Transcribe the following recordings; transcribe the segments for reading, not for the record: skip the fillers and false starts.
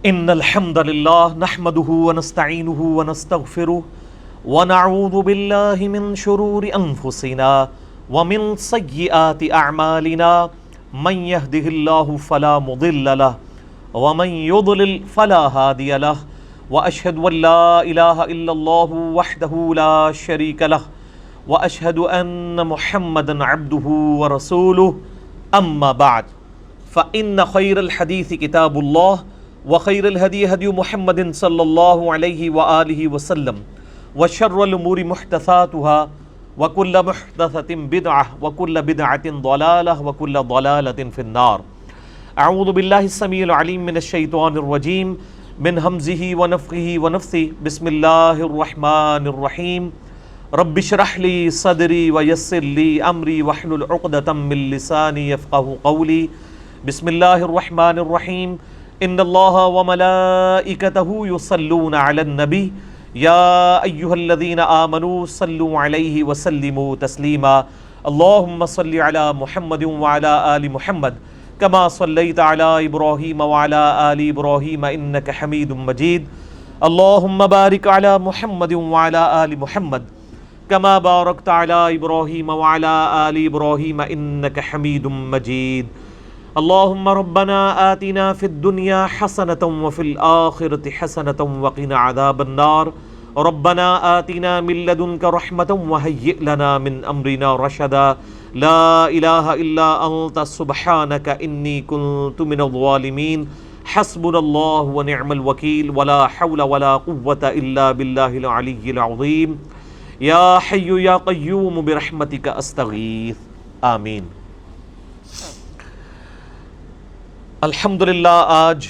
ان الحمد للہ نحمده ونستعینه ونستغفره ونعوذ باللہ من شرور انفسنا ومن سیئات اعمالنا من يهده اللہ فلا مضل له ومن يضلل فلا هادی له واشهد ان لا الہ الا اللہ وحدہ لا شریک له واشهد ان محمدا عبدہ ورسولہ اما بعد فان خیر الحدیث کتاب اللہ وخیر الہدی ہدی محمد صلی اللہ علیہ وآلہ وسلم وشر الامور محدثاتها وکل محدثۃ بدعہ وکل بدعۃ ضلالہ وکل ضلالۃ فی النار۔ اعوذ باللہ السمیع العلیم من الشیطان الرجیم من ہمزہ ونفخہ ونفثہ بسم اللہ الرحمن الرحیم رب اشرح لی صدری ویسر لی امری واحلل عقدۃ من لسانی یفقہوا قولی۔ بسم اللہ الرحمن الرحیم ان اللہ وملائکتہ یصلون علی النبی یا ایہا الذین آمنوا صلوا علیہ وسلموا تسلیما۔ اللہم صل علی محمد وعلی آل محمد کما صلیت علی ابراہیم وعلی آل ابراہیم انک حمید مجید۔ اللہم بارک علی محمد وعلی آل محمد کما بارکت علی ابراہیم وعلی آل ابراہیم انک حمید مجید۔ اللہم ربنا آتنا فی الدنیا حسنة وفی الآخرة حسنة وقنا عذاب النار۔ ربنا آتنا من لدنک رحمة وہیئ لنا من امرنا رشدا۔ لا الہ الا انت سبحانک انی کنت من الظالمین۔ حسبنا اللہ ونعم الوکیل ولا حول ولا قوة الا باللہ العلی العظیم۔ یا حی یا قیوم برحمتک استغیث آمین۔ الحمدللہ آج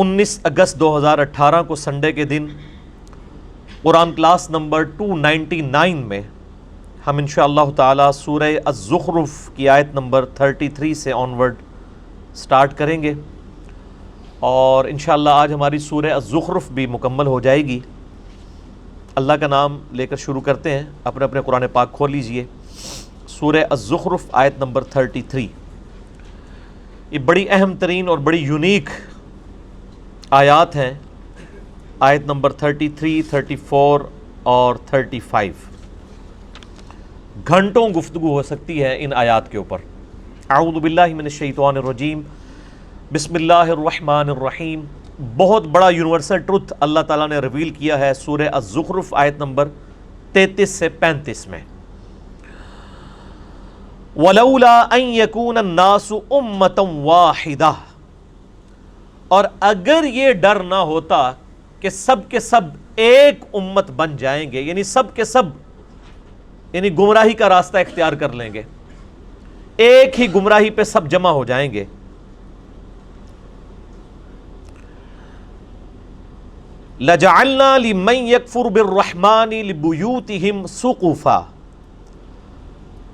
19 اگست 2018 کو سنڈے کے دن قرآن کلاس نمبر 299 میں ہم انشاءاللہ تعالی سورہ الزخرف کی آیت نمبر 33 سے آنورڈ سٹارٹ کریں گے، اور انشاءاللہ آج ہماری سورہ الزخرف بھی مکمل ہو جائے گی۔ اللہ کا نام لے کر شروع کرتے ہیں۔ اپنے اپنے قرآن پاک کھول لیجئے، سورہ الزخرف آیت نمبر 33۔ یہ بڑی اہم ترین اور بڑی یونیک آیات ہیں، آیت نمبر 33، 34 اور 35۔ گھنٹوں گفتگو ہو سکتی ہے ان آیات کے اوپر۔ اعوذ باللہ من الشیطان الرجیم بسم اللہ الرحمن الرحیم۔ بہت بڑا یونیورسل ٹروتھ اللہ تعالیٰ نے ریویل کیا ہے سورہ الزخرف آیت نمبر 33 سے 35 میں۔ وَلَوْلَا أَن يَكُونَ النَّاسُ أُمَّةً وَاحِدَةً، اور اگر یہ ڈر نہ ہوتا کہ سب کے سب ایک امت بن جائیں گے، یعنی سب کے سب یعنی گمراہی کا راستہ اختیار کر لیں گے، ایک ہی گمراہی پہ سب جمع ہو جائیں گے۔ لَجَعَلْنَا لِمَن يَكْفُرُ بِالرَّحْمَنِ لِبُيُوتِهِمْ سُقُفًا،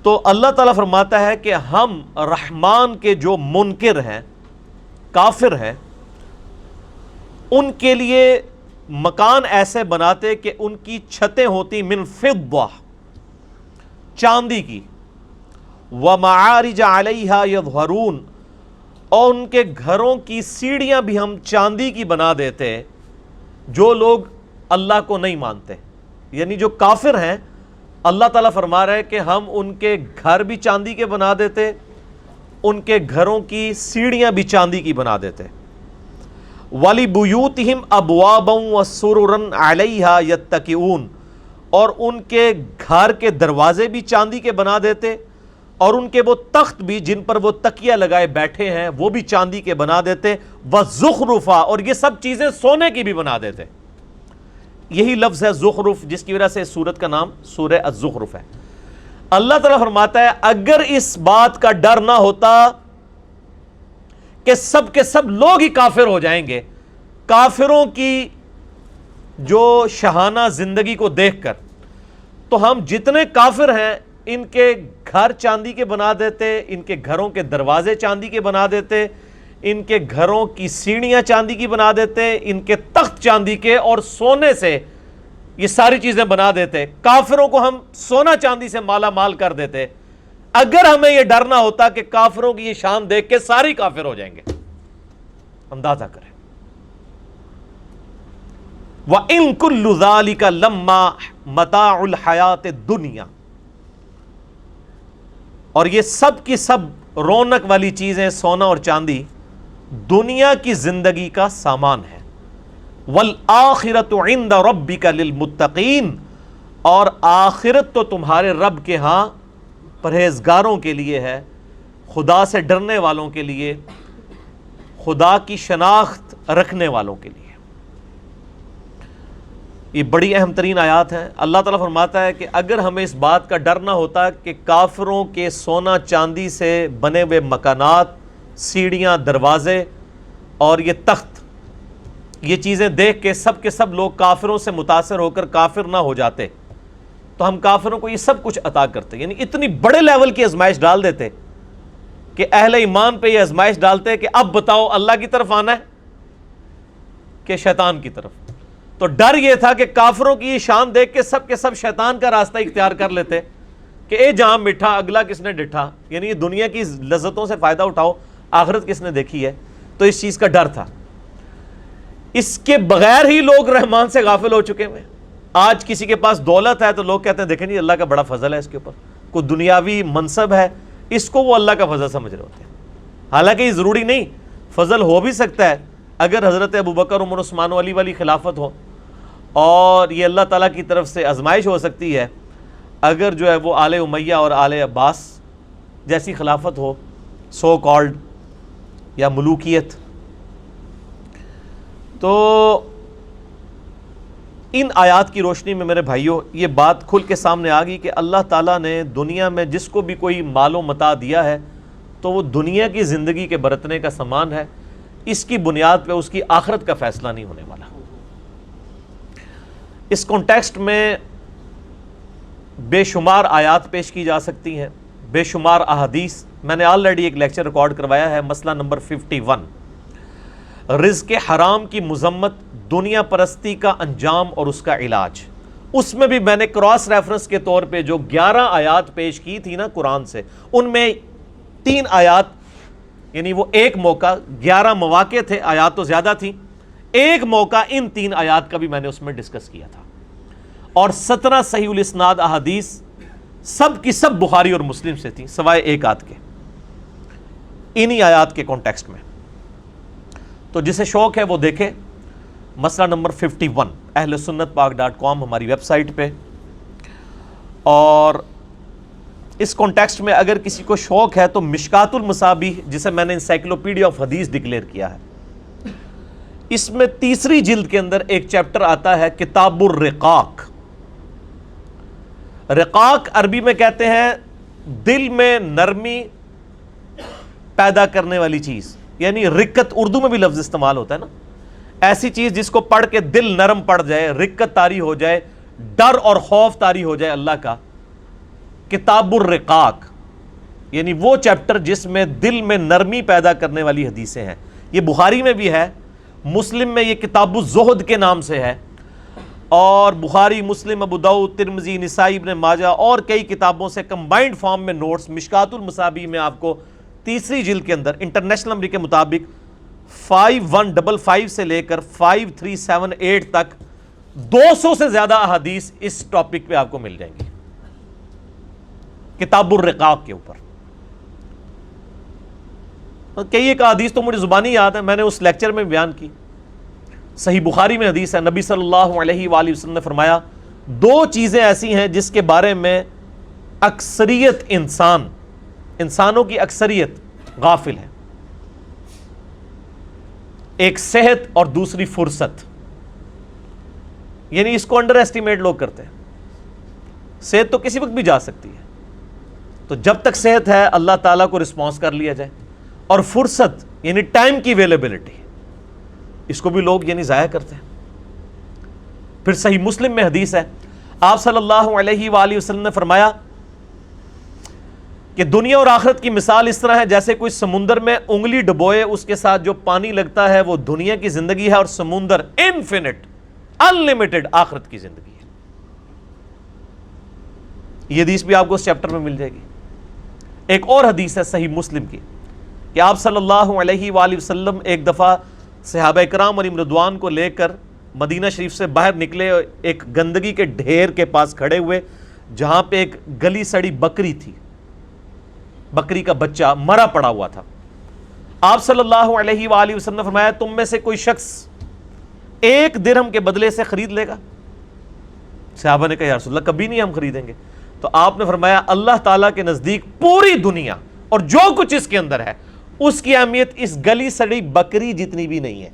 تو اللہ تعالیٰ فرماتا ہے کہ ہم رحمان کے جو منکر ہیں، کافر ہیں، ان کے لیے مکان ایسے بناتے کہ ان کی چھتیں ہوتی من فضہ، چاندی کی، وَمَعَارِجَ عَلَيْهَا يَظْهَرُونَ، اور ان کے گھروں کی سیڑھیاں بھی ہم چاندی کی بنا دیتے جو لوگ اللہ کو نہیں مانتے، یعنی جو کافر ہیں۔ اللہ تعالیٰ فرما رہے ہیں کہ ہم ان کے گھر بھی چاندی کے بنا دیتے، ان کے گھروں کی سیڑھیاں بھی چاندی کی بنا دیتے۔ وَلِبُيُوتِهِمْ أَبْوَابًا وَسُرُرًا عَلَيْهَا يَتَّكِئُونَ، اور ان کے گھر کے دروازے بھی چاندی کے بنا دیتے، اور ان کے وہ تخت بھی جن پر وہ تکیہ لگائے بیٹھے ہیں وہ بھی چاندی کے بنا دیتے۔ وَزُخْرُفًا، اور یہ سب چیزیں سونے کی بھی بنا دیتے۔ یہی لفظ ہے زخرف، جس کی وجہ سے سورت کا نام سورہ الزخرف ہے۔ اللہ تعالیٰ فرماتا ہے اگر اس بات کا ڈر نہ ہوتا کہ سب کے سب لوگ ہی کافر ہو جائیں گے، کافروں کی جو شاہانہ زندگی کو دیکھ کر، تو ہم جتنے کافر ہیں ان کے گھر چاندی کے بنا دیتے، ان کے گھروں کے دروازے چاندی کے بنا دیتے، ان کے گھروں کی سیڑھیاں چاندی کی بنا دیتے، ان کے تخت چاندی کے اور سونے سے یہ ساری چیزیں بنا دیتے، کافروں کو ہم سونا چاندی سے مالا مال کر دیتے۔ اگر ہمیں یہ ڈر نہ ہوتا کہ کافروں کی یہ شان دیکھ کے سارے کافر ہو جائیں گے۔ اندازہ کریں وَإِن كُلُّ ذَلِكَ لَمَّا مَتَاعُ الْحَيَاةِ الدُّنْيَا، اور یہ سب کی سب رونق والی چیزیں، سونا اور چاندی دنیا کی زندگی کا سامان ہے. وَالْآخِرَةُ عِندَ رَبِّكَ لِلْمُتَّقِينَ، اور آخرت تو تمہارے رب کے ہاں پرہیزگاروں کے لیے ہے، خدا سے ڈرنے والوں کے لیے، خدا کی شناخت رکھنے والوں کے لیے. یہ بڑی اہم ترین آیات ہیں. اللہ تعالیٰ فرماتا ہے کہ اگر ہمیں اس بات کا ڈر نہ ہوتا کہ کافروں کے سونا چاندی سے بنے ہوئے مکانات، سیڑھیاں، دروازے اور یہ تخت، یہ چیزیں دیکھ کے سب لوگ کافروں سے متاثر ہو کر کافر نہ ہو جاتے، تو ہم کافروں کو یہ سب کچھ عطا کرتے. یعنی اتنی بڑے لیول کی آزمائش ڈال دیتے کہ اہل ایمان پہ یہ آزمائش ڈالتے کہ اب بتاؤ اللہ کی طرف آنا ہے کہ شیطان کی طرف. تو ڈر یہ تھا کہ کافروں کی یہ شان دیکھ کے سب شیطان کا راستہ اختیار کر لیتے کہ اے جہاں میٹھا اگلا کس نے ڈٹھا، یعنی یہ دنیا کی لذتوں سے فائدہ اٹھاؤ، آخرت کس نے دیکھی ہے. تو اس چیز کا ڈر تھا. اس کے بغیر ہی لوگ رحمان سے غافل ہو چکے ہیں. آج کسی کے پاس دولت ہے تو لوگ کہتے ہیں دیکھیں جی اللہ کا بڑا فضل ہے اس کے اوپر، کوئی دنیاوی منصب ہے اس کو وہ اللہ کا فضل سمجھ رہے ہوتے ہیں. حالانکہ یہ ضروری نہیں، فضل ہو بھی سکتا ہے اگر حضرت ابوبکر، عمر، عثمان و علی والی خلافت ہو، اور یہ اللہ تعالیٰ کی طرف سے آزمائش ہو سکتی ہے اگر جو ہے وہ آل امیہ اور آل عباس جیسی خلافت ہو، سو کالڈ، یا ملوکیت. تو ان آیات کی روشنی میں میرے بھائیوں یہ بات کھل کے سامنے آ گئی کہ اللہ تعالیٰ نے دنیا میں جس کو بھی کوئی مال و متاع دیا ہے تو وہ دنیا کی زندگی کے برتنے کا سامان ہے. اس کی بنیاد پہ اس کی آخرت کا فیصلہ نہیں ہونے والا. اس کانٹیکسٹ میں بے شمار آیات پیش کی جا سکتی ہیں، بے شمار احادیث. میں نے آلریڈی ایک لیکچر ریکارڈ کروایا ہے، مسئلہ نمبر 51، رزق حرام کی مذمت، دنیا پرستی کا انجام اور اس کا علاج. اس میں بھی میں نے کراس ریفرنس کے طور پہ جو 11 آیات پیش کی تھی نا قرآن سے، ان میں 3 آیات، یعنی وہ ایک موقع، 11 مواقع تھے، آیات تو زیادہ تھیں، ایک موقع ان 3 آیات کا بھی میں نے اس میں ڈسکس کیا تھا. اور 17 صحیح الاسناد احادیث سب کی سب بخاری اور مسلم سے تھیں سوائے ایک آدھ کے، انہی آیات کے کانٹیکسٹ میں. تو جسے شوق ہے وہ دیکھے مسئلہ نمبر 51 اہل سنت پاک .com ہماری ویب سائٹ پہ. اور اس کانٹیکسٹ میں اگر کسی کو شوق ہے تو مشکات المصابیح، جسے میں نے انسائکلوپیڈیا آف حدیث ڈکلیئر کیا ہے، اس میں 3ری جلد کے اندر ایک چیپٹر آتا ہے کتاب الرقاق. رقاق عربی میں کہتے ہیں دل میں نرمی پیدا کرنے والی چیز، یعنی رقت اردو میں بھی لفظ استعمال ہوتا ہے نا، ایسی چیز جس کو پڑھ کے دل نرم پڑ جائے، رقت طاری ہو جائے، ڈر اور خوف طاری ہو جائے اللہ کا. کتاب الرقاق یعنی وہ چیپٹر جس میں دل میں نرمی پیدا کرنے والی حدیثیں ہیں. یہ بخاری میں بھی ہے، مسلم میں یہ کتاب الزہد کے نام سے ہے، اور بخاری، مسلم، ابو داؤد، ترمذی، نسائی، ابن ماجہ اور کئی کتابوں سے کمبائنڈ فارم میں نوٹس. مشکات المصابیح میں آپ کو 3ری جلد کے اندر انٹرنیشنل نمبر کے مطابق 5155 سے لے کر 5378 تک 200 سے زیادہ احادیث اس ٹاپک پہ آپ کو مل جائیں گی، کتاب الرقاق کے اوپر. کئی ایک حدیث تو مجھے زبانی یاد ہے، میں نے اس لیکچر میں بیان کی. صحیح بخاری میں حدیث ہے، نبی صلی اللہ علیہ وآلہ وسلم نے فرمایا 2 چیزیں ایسی ہیں جس کے بارے میں اکثریت انسانوں کی اکثریت غافل ہے، ایک صحت اور دوسری فرصت. یعنی اس کو انڈر ایسٹیمیٹ لوگ کرتے ہیں. صحت تو کسی وقت بھی جا سکتی ہے، تو جب تک صحت ہے اللہ تعالیٰ کو رسپانس کر لیا جائے. اور فرصت یعنی ٹائم کی اویلیبلٹی، اس کو بھی لوگ یعنی ضائع کرتے ہیں. پھر صحیح مسلم میں حدیث ہے، آپ صلی اللہ علیہ وآلہ وسلم نے فرمایا کہ دنیا اور آخرت کی مثال اس طرح ہے جیسے کوئی سمندر میں انگلی ڈبوئے، اس کے ساتھ جو پانی لگتا ہے وہ دنیا کی زندگی ہے، اور سمندر انفینٹ، انلمیٹڈ آخرت کی زندگی ہے. یہ حدیث بھی آپ کو اس چیپٹر میں مل جائے گی. ایک اور حدیث ہے صحیح مسلم کی کہ آپ صلی اللہ علیہ وآلہ وسلم ایک دفعہ صحابہ کرام علیہم رضوان کو لے کر مدینہ شریف سے باہر نکلے، ایک گندگی کے ڈھیر کے پاس کھڑے ہوئے جہاں پہ ایک گلی سڑی بکری تھی، بکری کا بچہ مرا پڑا ہوا تھا۔ آپ صلی اللہ علیہ وآلہ وسلم نے فرمایا تم میں سے کوئی شخص 1 درہم کے بدلے سے خرید لے گا؟ صحابہ نے کہا یا رسول اللہ کبھی نہیں ہم خریدیں گے۔ تو آپ نے فرمایا اللہ تعالیٰ کے نزدیک پوری دنیا اور جو کچھ اس کے اندر ہے اس کی اہمیت اس گلی سڑی بکری جتنی بھی نہیں ہے،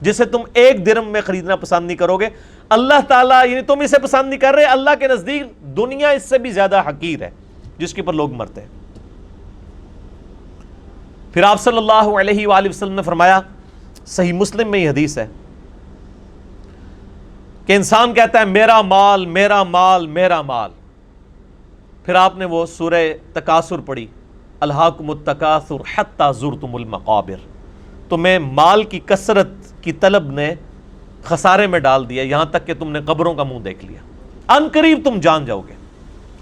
جسے تم 1 درہم میں خریدنا پسند نہیں کرو گے۔ اللہ تعالیٰ، یعنی تم اسے پسند نہیں کر رہے، اللہ کے نزدیک دنیا اس سے بھی زیادہ حقیر ہے جس کے اوپر لوگ مرتے ہیں۔ پھر آپ صلی اللہ علیہ وآلہ وسلم نے فرمایا، صحیح مسلم میں یہ حدیث ہے کہ انسان کہتا ہے میرا مال میرا مال میرا مال، پھر آپ نے وہ سورہ تکاثر پڑھی، الہاکم التکاثر حتی زرتم المقابر، تمہیں مال کی کثرت کی طلب نے خسارے میں ڈال دیا یہاں تک کہ تم نے قبروں کا منہ دیکھ لیا، ان قریب تم جان جاؤ گے،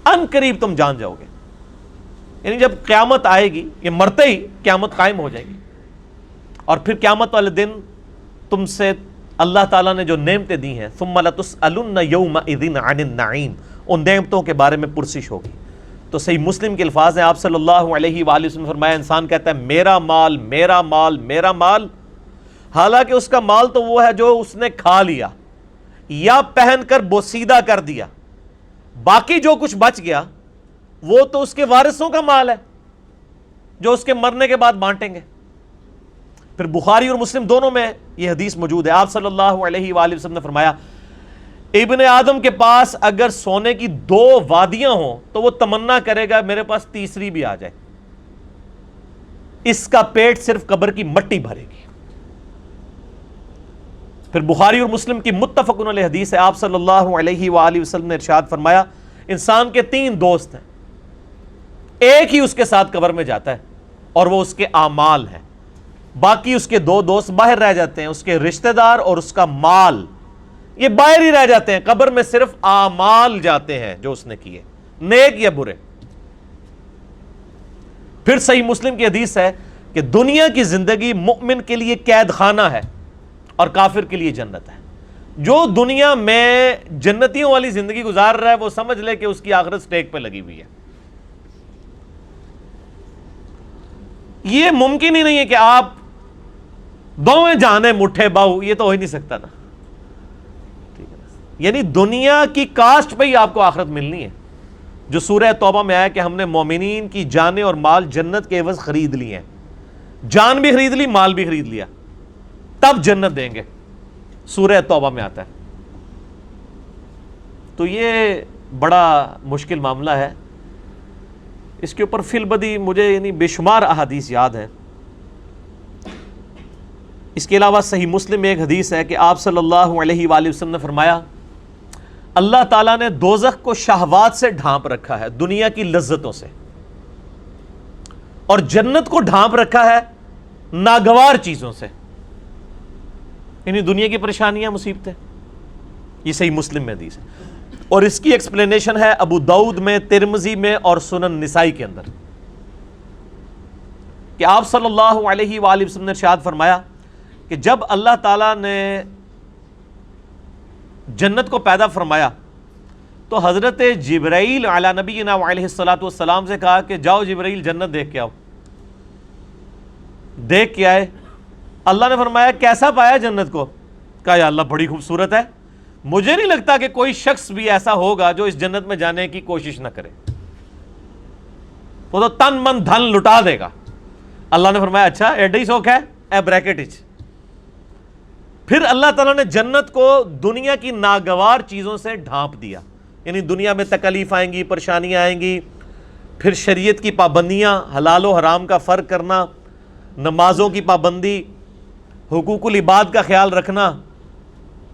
ان قریب تم جان جاؤ گے۔ یعنی جب قیامت آئے گی، یہ مرتے ہی قیامت قائم ہو جائے گی، اور پھر قیامت والے دن تم سے اللہ تعالیٰ نے جو نعمتیں دی ہیں ثم لتسألن یومئذ عن النعیم، ان نعمتوں کے بارے میں پرسش ہوگی۔ تو صحیح مسلم کے الفاظ ہیں، آپ صلی اللہ علیہ وآلہ وسلم نے فرمایا انسان کہتا ہے میرا مال میرا مال میرا مال، حالانکہ اس کا مال تو وہ ہے جو اس نے کھا لیا یا پہن کر بوسیدہ کر دیا، باقی جو کچھ بچ گیا وہ تو اس کے وارثوں کا مال ہے جو اس کے مرنے کے بعد بانٹیں گے۔ پھر بخاری اور مسلم دونوں میں یہ حدیث موجود ہے، آپ صلی اللہ علیہ وآلہ وسلم نے فرمایا ابن آدم کے پاس اگر سونے کی 2 وادیاں ہوں تو وہ تمنا کرے گا میرے پاس تیسری بھی آ جائے، اس کا پیٹ صرف قبر کی مٹی بھرے گی۔ پھر بخاری اور مسلم کی متفق علیہ حدیث ہے، آپ صلی اللہ علیہ وآلہ وسلم نے ارشاد فرمایا انسان کے 3 دوست ہیں، ایک ہی اس کے ساتھ قبر میں جاتا ہے اور وہ اس کے اعمال ہیں، باقی اس کے 2 دوست باہر رہ جاتے ہیں، اس کے رشتہ دار اور اس کا مال، یہ باہر ہی رہ جاتے ہیں، قبر میں صرف اعمال جاتے ہیں جو اس نے کیے، نیک یا برے۔ پھر صحیح مسلم کی حدیث ہے کہ دنیا کی زندگی مومن کے لیے قید خانہ ہے اور کافر کے لیے جنت ہے۔ جو دنیا میں جنتیوں والی زندگی گزار رہا ہے وہ سمجھ لے کہ اس کی آخرت سٹیک پہ لگی ہوئی ہے۔ یہ ممکن ہی نہیں ہے کہ آپ دونوں جانے مٹھے باؤ، یہ تو ہو ہی نہیں سکتا نا، ٹھیک ہے نا؟ یعنی دنیا کی کاسٹ پہ ہی آپ کو آخرت ملنی ہے، جو سورہ توبہ میں آیا کہ ہم نے مومنین کی جانیں اور مال جنت کے عوض خرید لیے ہیں، جان بھی خرید لی مال بھی خرید لیا، تب جنت دیں گے، سورہ توبہ میں آتا ہے۔ تو یہ بڑا مشکل معاملہ ہے، اس کے اوپر فی البدی مجھے یعنی بے شمار احادیث یاد ہیں۔ اس کے علاوہ صحیح مسلم میں ایک حدیث ہے کہ آپ صلی اللہ علیہ وآلہ وسلم نے فرمایا اللہ تعالیٰ نے دوزخ کو شہوات سے ڈھانپ رکھا ہے، دنیا کی لذتوں سے، اور جنت کو ڈھانپ رکھا ہے ناگوار چیزوں سے، یعنی دنیا کی پریشانیاں مصیبتیں۔ یہ صحیح مسلم میں حدیث ہے، اور اس کی ایکسپلینیشن ہے ابو داؤد میں، ترمذی میں اور سنن نسائی کے اندر، کہ آپ صلی اللہ علیہ وآلہ وسلم نے ارشاد فرمایا کہ جب اللہ تعالیٰ نے جنت کو پیدا فرمایا تو حضرت جبرائیل علی نبینا علیہ الصلوۃ والسلام سے کہا کہ جاؤ جبرائیل جنت دیکھ کے آؤ۔ دیکھ کے آئے، اللہ نے فرمایا کیسا پایا جنت کو؟ کہا یا اللہ بڑی خوبصورت ہے، مجھے نہیں لگتا کہ کوئی شخص بھی ایسا ہوگا جو اس جنت میں جانے کی کوشش نہ کرے، وہ تو تن من دھن لٹا دے گا۔ اللہ نے فرمایا اچھا ایڈا ہی شوق ہے، اے بریکٹ اچ۔ پھر اللہ تعالیٰ نے جنت کو دنیا کی ناگوار چیزوں سے ڈھانپ دیا، یعنی دنیا میں تکلیف آئیں گی، پریشانیاں آئیں گی، پھر شریعت کی پابندیاں، حلال و حرام کا فرق کرنا، نمازوں کی پابندی، حقوق العباد کا خیال رکھنا،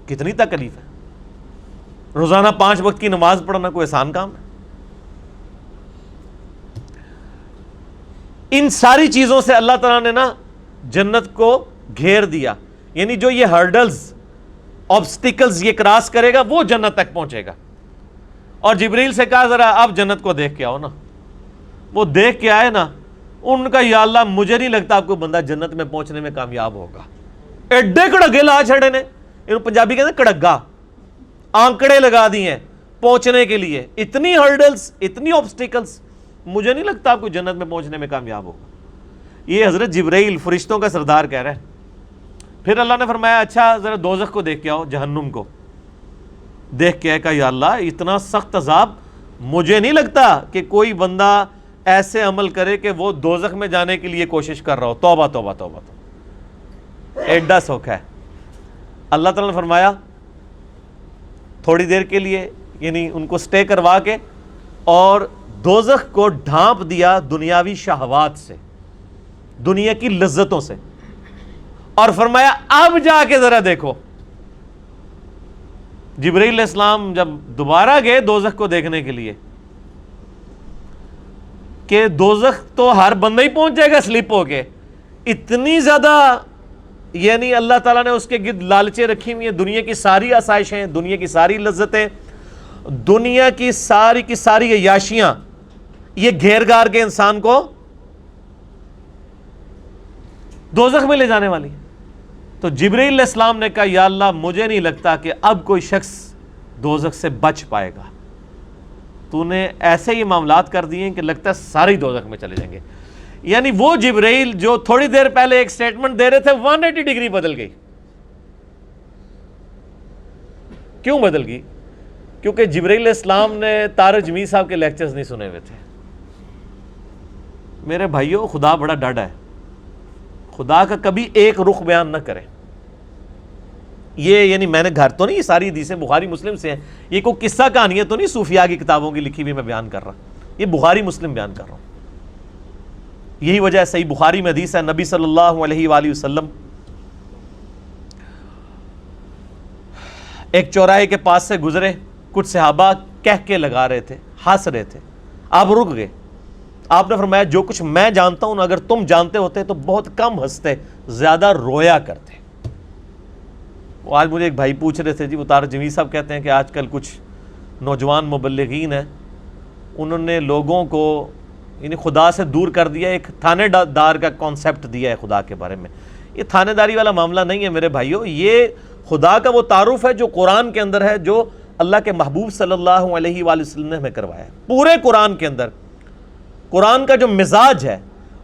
کتنی تکلیف ہے۔ روزانہ 5 وقت کی نماز پڑھنا کوئی آسان کام ہے؟ ان ساری چیزوں سے اللہ تعالیٰ نے نا جنت کو گھیر دیا، یعنی جو یہ ہرڈلز، آبسٹیکلز یہ کراس کرے گا وہ جنت تک پہنچے گا۔ اور جبریل سے کہا ذرا اب جنت کو دیکھ کے آؤ نا، وہ دیکھ کے آئے نا، ان کا یا اللہ مجھے نہیں لگتا آپ کو بندہ جنت میں پہنچنے میں کامیاب ہوگا، ایڈے کڑا گل آ چھڑے نے ان پنجابی کہتے ہیں کڑگا، آنکڑے لگا دیے ہیں پہنچنے کے لیے، اتنی ہرڈلز، اتنی آبسٹیکلز، مجھے نہیں لگتا آپ کو جنت میں پہنچنے میں کامیاب ہوگا۔ یہ حضرت جبرائیل فرشتوں کا سردار کہہ رہا ہے۔ پھر اللہ نے فرمایا اچھا ذرا دوزخ کو دیکھ کے آؤ، جہنم کو دیکھ کے کہا یا اللہ اتنا سخت عذاب، مجھے نہیں لگتا کہ کوئی بندہ ایسے عمل کرے کہ وہ دوزخ میں جانے کے لیے کوشش کر رہا ہو۔ توبہ توبہ توبہ توبہ، ایڈا سوکھا ہے۔ اللہ تعالیٰ نے فرمایا تھوڑی دیر کے لیے، یعنی ان کو سٹے کروا کے، اور دوزخ کو ڈھانپ دیا دنیاوی شہوات سے، دنیا کی لذتوں سے، اور فرمایا اب جا کے ذرا دیکھو۔ جبرائیل علیہ السلام جب دوبارہ گئے دوزخ کو دیکھنے کے لیے، کہ دوزخ تو ہر بندہ ہی پہنچ جائے گا سلپ ہو کے، اتنی زیادہ یعنی اللہ تعالیٰ نے اس کے گرد لالچیں رکھی ہوئی ہیں، دنیا کی ساری آسائشیں، دنیا کی ساری لذتیں، دنیا کی ساری عیاشیاں، یہ گھیر گار کے انسان کو دوزخ میں لے جانے والی۔ تو جبرائیل علیہ السلام نے کہا یا اللہ مجھے نہیں لگتا کہ اب کوئی شخص دوزخ سے بچ پائے گا، تو نے ایسے ہی معاملات کر دیے کہ لگتا ہے سارے دوزخ میں چلے جائیں گے۔ یعنی وہ جبرائیل جو تھوڑی دیر پہلے ایک سٹیٹمنٹ دے رہے تھے 180 ڈگری بدل گئی۔ کیوں بدل گئی؟ کیونکہ جبرائیل علیہ السلام نے طارق جمیل صاحب کے لیکچرز نہیں سنے ہوئے تھے۔ میرے بھائیوں خدا بڑا ڈاڈا ہے، خدا کا کبھی ایک رخ بیان نہ کرے۔ یہ یعنی میں نے گھر تو نہیں، یہ ساری حدیثیں بخاری مسلم سے ہیں، یہ کوئی قصہ کہانی ہے تو نہیں صوفیاء کی کتابوں کی لکھی ہوئی میں بیان کر رہا، یہ بخاری مسلم بیان کر رہا ہوں۔ یہی وجہ ہے صحیح بخاری میں حدیث ہے، نبی صلی اللہ علیہ وآلہ وسلم ایک چوراہے کے پاس سے گزرے، کچھ صحابہ کہہ کے لگا رہے تھے، ہنس رہے تھے، آپ رک گئے۔ آپ نے فرمایا جو کچھ میں جانتا ہوں اگر تم جانتے ہوتے تو بہت کم ہنستے، زیادہ رویا کرتے۔ وہ آج مجھے ایک بھائی پوچھ رہے تھے جی، وہ طارق جمیل صاحب کہتے ہیں کہ آج کل کچھ نوجوان مبلغین ہیں، انہوں نے لوگوں کو یعنی خدا سے دور کر دیا، ایک تھانے دار کا کانسیپٹ دیا ہے خدا کے بارے میں۔ یہ تھانے داری والا معاملہ نہیں ہے میرے بھائیوں، یہ خدا کا وہ تعارف ہے جو قرآن کے اندر ہے، جو اللہ کے محبوب صلی اللہ علیہ وآلہ وسلم نے ہمیں کروایا ہے۔ پورے قرآن کے اندر قرآن کا جو مزاج ہے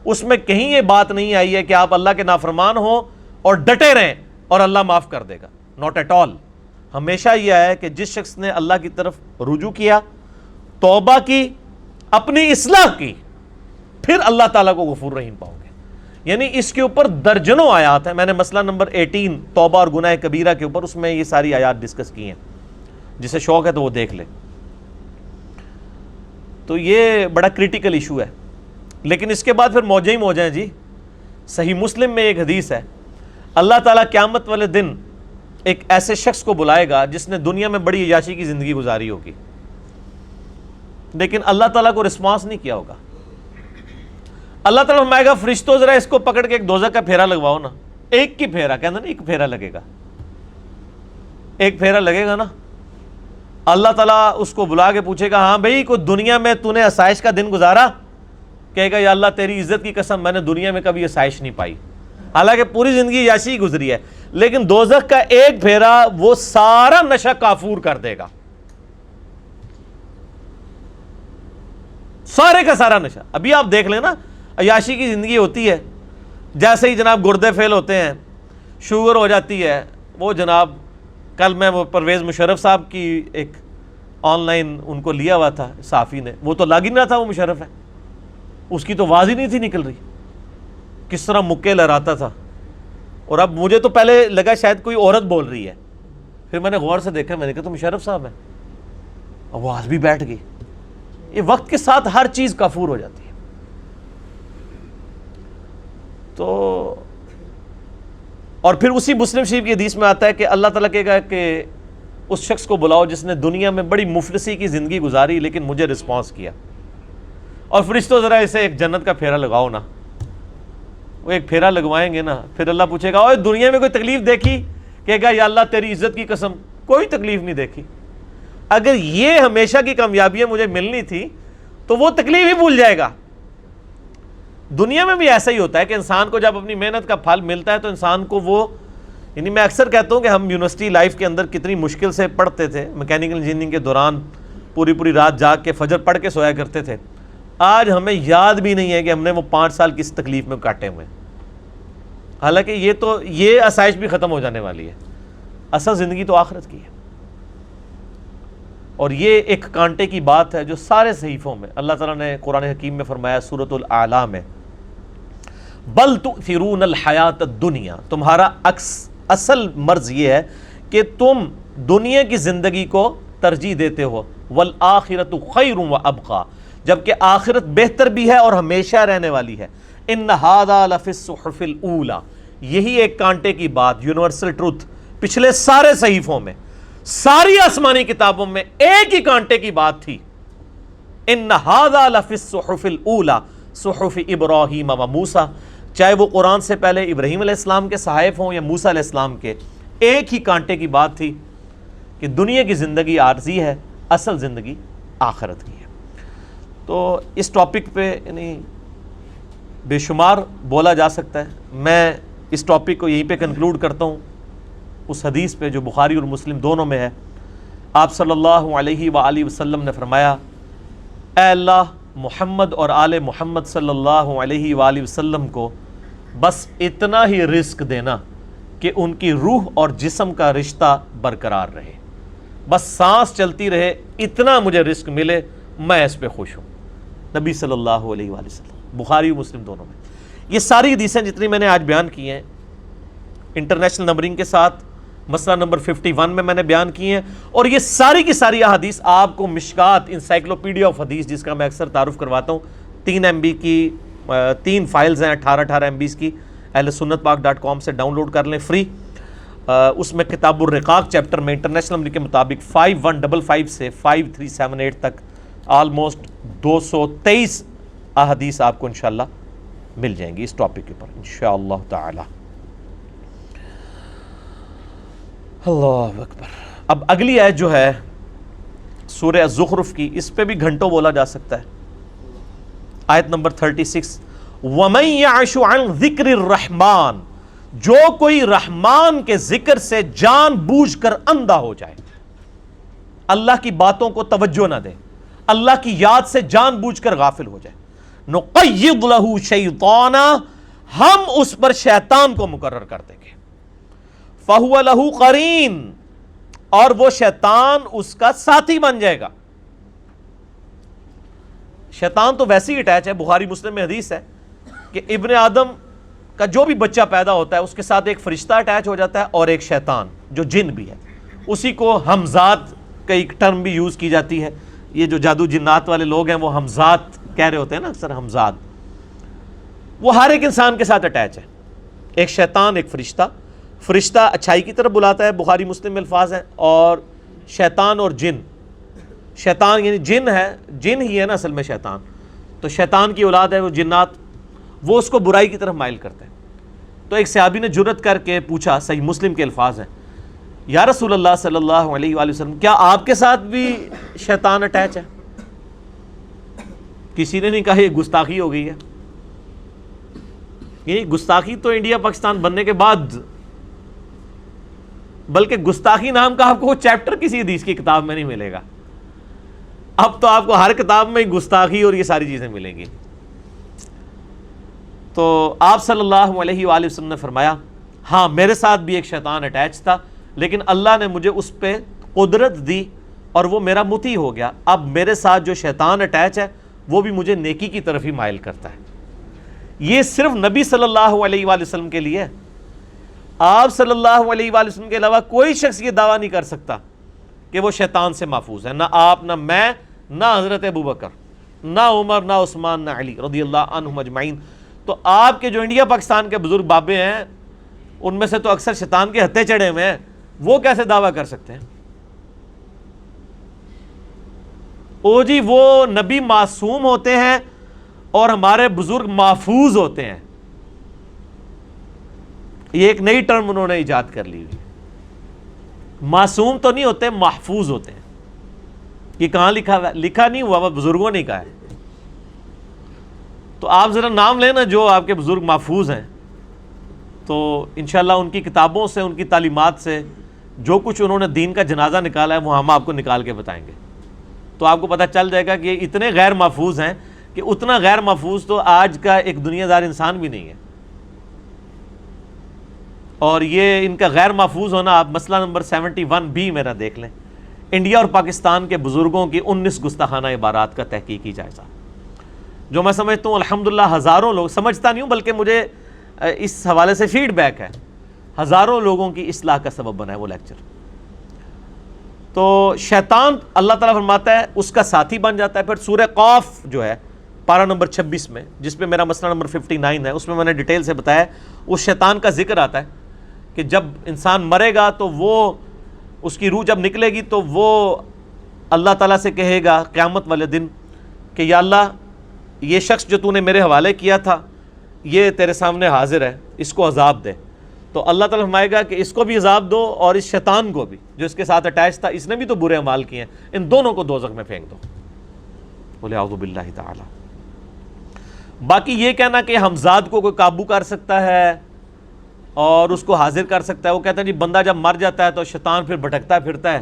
اس میں کہیں یہ بات نہیں آئی ہے کہ آپ اللہ کے نافرمان ہوں اور ڈٹے رہیں اور اللہ معاف کر دے گا، ناٹ ایٹ آل۔ ہمیشہ یہ ہے کہ جس شخص نے اللہ کی طرف رجوع کیا، توبہ کی، اپنی اصلاح کی، پھر اللہ تعالیٰ کو غفور رحیم پاؤ گے۔ یعنی اس کے اوپر درجنوں آیات ہیں، میں نے مسئلہ نمبر 18 توبہ اور گناہ کبیرہ کے اوپر، اس میں یہ ساری آیات ڈسکس کی ہیں، جسے شوق ہے تو وہ دیکھ لے۔ تو یہ بڑا کریٹیکل ایشو ہے۔ لیکن اس کے بعد پھر موجیں ہی موجیں ہیں جی۔ صحیح مسلم میں ایک حدیث ہے، اللہ تعالیٰ قیامت والے دن ایک ایسے شخص کو بلائے گا جس نے دنیا میں بڑی عیاشی کی زندگی گزاری ہوگی، لیکن اللہ تعالیٰ کو رسپانس نہیں کیا ہوگا۔ اللہ تعالیٰ فرمائے گا فرشتوں ذرا اس کو پکڑ کے ایک دوزخ کا پھیرا لگواؤ نا، ایک کی پھیرا، کہنا نا ایک پھیرا لگے گا، ایک پھیرا لگے گا نا۔ اللہ تعالیٰ اس کو بلا کے پوچھے گا ہاں بھائی کوئی دنیا میں تو نے آسائش کا دن گزارا؟ کہے گا یا اللہ تیری عزت کی قسم میں نے دنیا میں کبھی آسائش نہیں پائی، حالانکہ پوری زندگی عیاشی ہی گزری ہے، لیکن دوزخ کا ایک پھیرا وہ سارا نشہ کافور کر دے گا، سارے کا سارا نشہ۔ ابھی آپ دیکھ لیں نا، عیاشی کی زندگی ہوتی ہے، جیسے ہی جناب گردے فیل ہوتے ہیں، شوگر ہو جاتی ہے، وہ جناب کل میں وہ پرویز مشرف صاحب کی ایک آن لائن ان کو لیا ہوا تھا صحافی نے، وہ تو لگ ہی نہ تھا، وہ مشرف ہے، اس کی تو آواز ہی نہیں تھی نکل رہی، کس طرح مکے لہراتا تھا، اور اب مجھے تو پہلے لگا شاید کوئی عورت بول رہی ہے، پھر میں نے غور سے دیکھا، میں نے کہا تو مشرف صاحب ہے، آواز بھی بیٹھ گئی۔ یہ وقت کے ساتھ ہر چیز کافور ہو جاتی ہے۔ تو اور پھر اسی مسلم شریف کی حدیث میں آتا ہے کہ اللہ تعالیٰ کہے گا کہ اس شخص کو بلاؤ جس نے دنیا میں بڑی مفلسی کی زندگی گزاری لیکن مجھے رسپانس کیا، اور فرشتوں ذرا اسے ایک جنت کا پھیرا لگاؤ نا۔ وہ ایک پھیرا لگوائیں گے نا، پھر اللہ پوچھے گا اوے دنیا میں کوئی تکلیف دیکھی؟ کہے گا یا اللہ تیری عزت کی قسم کوئی تکلیف نہیں دیکھی۔ اگر یہ ہمیشہ کی کامیابیاں مجھے ملنی تھی تو وہ تکلیف ہی بھول جائے گا۔ دنیا میں بھی ایسا ہی ہوتا ہے کہ انسان کو جب اپنی محنت کا پھل ملتا ہے تو انسان کو وہ یعنی میں اکثر کہتا ہوں کہ ہم یونیورسٹی لائف کے اندر کتنی مشکل سے پڑھتے تھے، میکینیکل انجینئرنگ کے دوران پوری رات جاگ کے فجر پڑھ کے سویا کرتے تھے، آج ہمیں یاد بھی نہیں ہے کہ ہم نے وہ 5 سال کس تکلیف میں کاٹے ہوئے ہیں. حالانکہ یہ آسائش بھی ختم ہو جانے والی ہے. اصل زندگی تو آخرت کی ہے، اور یہ ایک کانٹے کی بات ہے جو سارے صحیفوں میں اللہ تعالیٰ نے قرآن حکیم میں فرمایا سورۃ الاعلیٰ میں، بل تؤثرون الحیات الدنیا، تمہارا اصل مرض یہ ہے کہ تم دنیا کی زندگی کو ترجیح دیتے ہو، والآخرۃ خیر وابقیٰ، جبکہ آخرت بہتر بھی ہے اور ہمیشہ رہنے والی ہے. ان ھذا لفی الصحف الاولیٰ، یہی ایک کانٹے کی بات، یونیورسل ٹروتھ، پچھلے سارے صحیفوں میں، ساری آسمانی کتابوں میں ایک ہی کانٹے کی بات تھی. ان ھذا لفی الصحف الاولیٰ صحف ابراہیم و موسیٰ، چاہے وہ قرآن سے پہلے ابراہیم علیہ السلام کے صحائف ہوں یا موسیٰ علیہ السلام کے، ایک ہی کانٹے کی بات تھی کہ دنیا کی زندگی عارضی ہے، اصل زندگی آخرت کی ہے. تو اس ٹاپک پہ یعنی بے شمار بولا جا سکتا ہے. میں اس ٹاپک کو یہیں پہ کنکلوڈ کرتا ہوں اس حدیث پہ جو بخاری اور مسلم دونوں میں ہے. آپ صلی اللہ علیہ وآلہ وسلم نے فرمایا، اے اللہ محمد اور آل محمد صلی اللہ علیہ وآلہ وسلم کو بس اتنا ہی رزق دینا کہ ان کی روح اور جسم کا رشتہ برقرار رہے، بس سانس چلتی رہے، اتنا مجھے رزق ملے، میں اس پہ خوش ہوں. نبی صلی اللہ علیہ وآلہ وسلم، بخاری و مسلم دونوں میں. یہ ساری حدیثیں جتنی میں نے آج بیان کی ہیں انٹرنیشنل نمبرنگ کے ساتھ، مسئلہ نمبر 51 میں نے بیان کی ہیں، اور یہ ساری کی ساری احادیث آپ کو مشکات انسائکلوپیڈیا آف حدیث، جس کا میں اکثر تعارف کرواتا ہوں، 3 MB کی 3 فائلز ہیں، 18 MB کی، اہل سنت پاک.com سے ڈاؤن لوڈ کر لیں فری. اس میں کتاب الرقاق چیپٹر میں انٹرنیشنل نمبر کے مطابق 5155 سے 5378 تک آلموسٹ 223 احادیث آپ کو انشاءاللہ مل جائیں گی اس ٹاپک کے اوپر انشاءاللہ تعالی. اللہ اکبر. اب اگلی آیت جو ہے سورہ الزخرف کی، اس پہ بھی گھنٹوں بولا جا سکتا ہے. آیت نمبر 36، وَمَن يَعْشُ عَنْ ذِكْرِ الرَّحْمَانِ، جو کوئی رحمان کے ذکر سے جان بوجھ کر اندھا ہو جائے، اللہ کی باتوں کو توجہ نہ دے، اللہ کی یاد سے جان بوجھ کر غافل ہو جائے، نُقَيِّضْ لَهُ شَيْطَانًا، ہم اس پر شیطان کو مقرر کر دیں گے، فَهُوَ لَهُ قَرِينٌ، اور وہ شیطان اس کا ساتھی بن جائے گا. شیطان تو ویسے ہی اٹیچ ہے، بخاری مسلم میں حدیث ہے کہ ابن آدم کا جو بھی بچہ پیدا ہوتا ہے اس کے ساتھ ایک فرشتہ اٹیچ ہو جاتا ہے اور ایک شیطان جو جن بھی ہے. اسی کو ہمزاد کا ایک ٹرم بھی یوز کی جاتی ہے. یہ جو جادو جنات والے لوگ ہیں وہ ہمزاد کہہ رہے ہوتے ہیں نا اکثر، ہمزاد. وہ ہر ایک انسان کے ساتھ اٹیچ ہے، ایک شیطان ایک فرشتہ. فرشتہ اچھائی کی طرف بلاتا ہے، بخاری مسلم میں الفاظ ہیں، اور شیطان اور جن، شیطان یعنی جن ہے، جن ہی ہے نا اصل میں شیطان، تو شیطان کی اولاد ہے وہ جنات، وہ اس کو برائی کی طرف مائل کرتے ہیں. تو ایک صحابی نے جرأت کر کے پوچھا، صحیح مسلم کے الفاظ ہیں، یا رسول اللہ صلی اللہ علیہ وآلہ وسلم، کیا آپ کے ساتھ بھی شیطان اٹیچ ہے؟ کسی نے نہیں کہا یہ گستاخی ہو گئی ہے. یہ گستاخی تو انڈیا پاکستان بننے کے بعد، بلکہ گستاخی نام کا آپ کو چیپٹر کسی حدیث کی کتاب میں نہیں ملے گا. اب تو آپ کو ہر کتاب میں گستاخی اور یہ ساری چیزیں ملیں گی. تو آپ صلی اللہ علیہ وآلہ وسلم نے فرمایا، ہاں میرے ساتھ بھی ایک شیطان اٹیچ تھا، لیکن اللہ نے مجھے اس پہ قدرت دی اور وہ میرا مطیع ہو گیا. اب میرے ساتھ جو شیطان اٹیچ ہے وہ بھی مجھے نیکی کی طرف ہی مائل کرتا ہے. یہ صرف نبی صلی اللہ علیہ وآلہ وسلم کے لیے. آپ صلی اللہ علیہ وآلہ وسلم کے علاوہ کوئی شخص یہ دعویٰ نہیں کر سکتا کہ وہ شیطان سے محفوظ ہے، نہ آپ، نہ میں، نہ حضرت ابوبکر، نہ عمر، نہ عثمان، نہ علی رضی اللہ عنہم اجمعین. تو آپ کے جو انڈیا پاکستان کے بزرگ بابے ہیں ان میں سے تو اکثر شیطان کے ہتھے چڑھے ہوئے ہیں، وہ کیسے دعویٰ کر سکتے ہیں؟ او جی وہ نبی معصوم ہوتے ہیں اور ہمارے بزرگ محفوظ ہوتے ہیں. یہ ایک نئی ٹرم انہوں نے ایجاد کر لی ہوئی. معصوم تو نہیں ہوتے، محفوظ ہوتے ہیں. یہ کہاں لکھا ہوا ہے؟ لکھا نہیں ہوا، بزرگوں نے کہا ہے. تو آپ ذرا نام لیں نا جو آپ کے بزرگ محفوظ ہیں. تو انشاءاللہ ان کی کتابوں سے، ان کی تعلیمات سے جو کچھ انہوں نے دین کا جنازہ نکالا ہے وہ ہم آپ کو نکال کے بتائیں گے، تو آپ کو پتہ چل جائے گا کہ یہ اتنے غیر محفوظ ہیں کہ اتنا غیر محفوظ تو آج کا ایک دنیا دار انسان بھی نہیں ہے۔ اور یہ ان کا غیر محفوظ ہونا آپ مسئلہ نمبر 71B میرا دیکھ لیں، انڈیا اور پاکستان کے بزرگوں کی 19 گستاخانہ عبارات کا تحقیقی جائزہ، جو میں سمجھتا ہوں الحمدللہ ہزاروں لوگ، سمجھتا نہیں ہوں بلکہ مجھے اس حوالے سے فیڈ بیک ہے، ہزاروں لوگوں کی اصلاح کا سبب بنا ہے وہ لیکچر۔ تو شیطان اللہ تعالیٰ فرماتا ہے اس کا ساتھی بن جاتا ہے۔ پھر سورہ قاف جو ہے پارہ نمبر 26 میں، جس پہ میرا مسئلہ نمبر 59 ہے، اس میں نے ڈیٹیل سے بتایا اس شیطان کا ذکر آتا ہے کہ جب انسان مرے گا تو وہ اس کی روح جب نکلے گی تو وہ اللہ تعالیٰ سے کہے گا قیامت والے دن کہ یا اللہ یہ شخص جو تو نے میرے حوالے کیا تھا یہ تیرے سامنے حاضر ہے، اس کو عذاب دے۔ تو اللہ تعالیٰ فرمائے گا کہ اس کو بھی عذاب دو اور اس شیطان کو بھی جو اس کے ساتھ اٹیچ تھا، اس نے بھی تو برے اعمال کیے ہیں، ان دونوں کو دوزخ میں پھینک دو۔ بولے اعوذ باللہ تعالی۔ باقی یہ کہنا کہ حمزاد کو کوئی قابو کر سکتا ہے اور اس کو حاضر کر سکتا ہے، وہ کہتے ہیں جی بندہ جب مر جاتا ہے تو شیطان پھر بھٹکتا پھرتا ہے،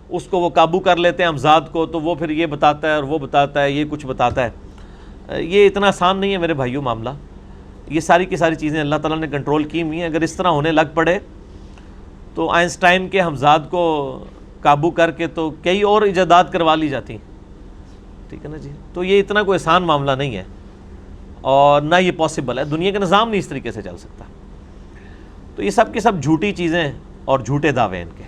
اس کو وہ قابو کر لیتے ہیں حمزاد کو، تو وہ پھر یہ بتاتا ہے اور وہ بتاتا ہے، یہ کچھ بتاتا ہے۔ یہ اتنا آسان نہیں ہے میرے بھائیوں معاملہ، یہ ساری کی ساری چیزیں اللہ تعالیٰ نے کنٹرول کی ہوئی ہیں۔ اگر اس طرح ہونے لگ پڑے تو آئنسٹائن کے حمزاد کو قابو کر کے تو کئی اور ایجادات کروا لی جاتی، ٹھیک ہے نا جی۔ تو یہ اتنا کوئی آسان معاملہ نہیں ہے اور نہ یہ پاسبل ہے، دنیا کا نظام نہیں اس طریقے سے چل سکتا۔ تو یہ سب کی سب جھوٹی چیزیں اور جھوٹے دعوے ان کے۔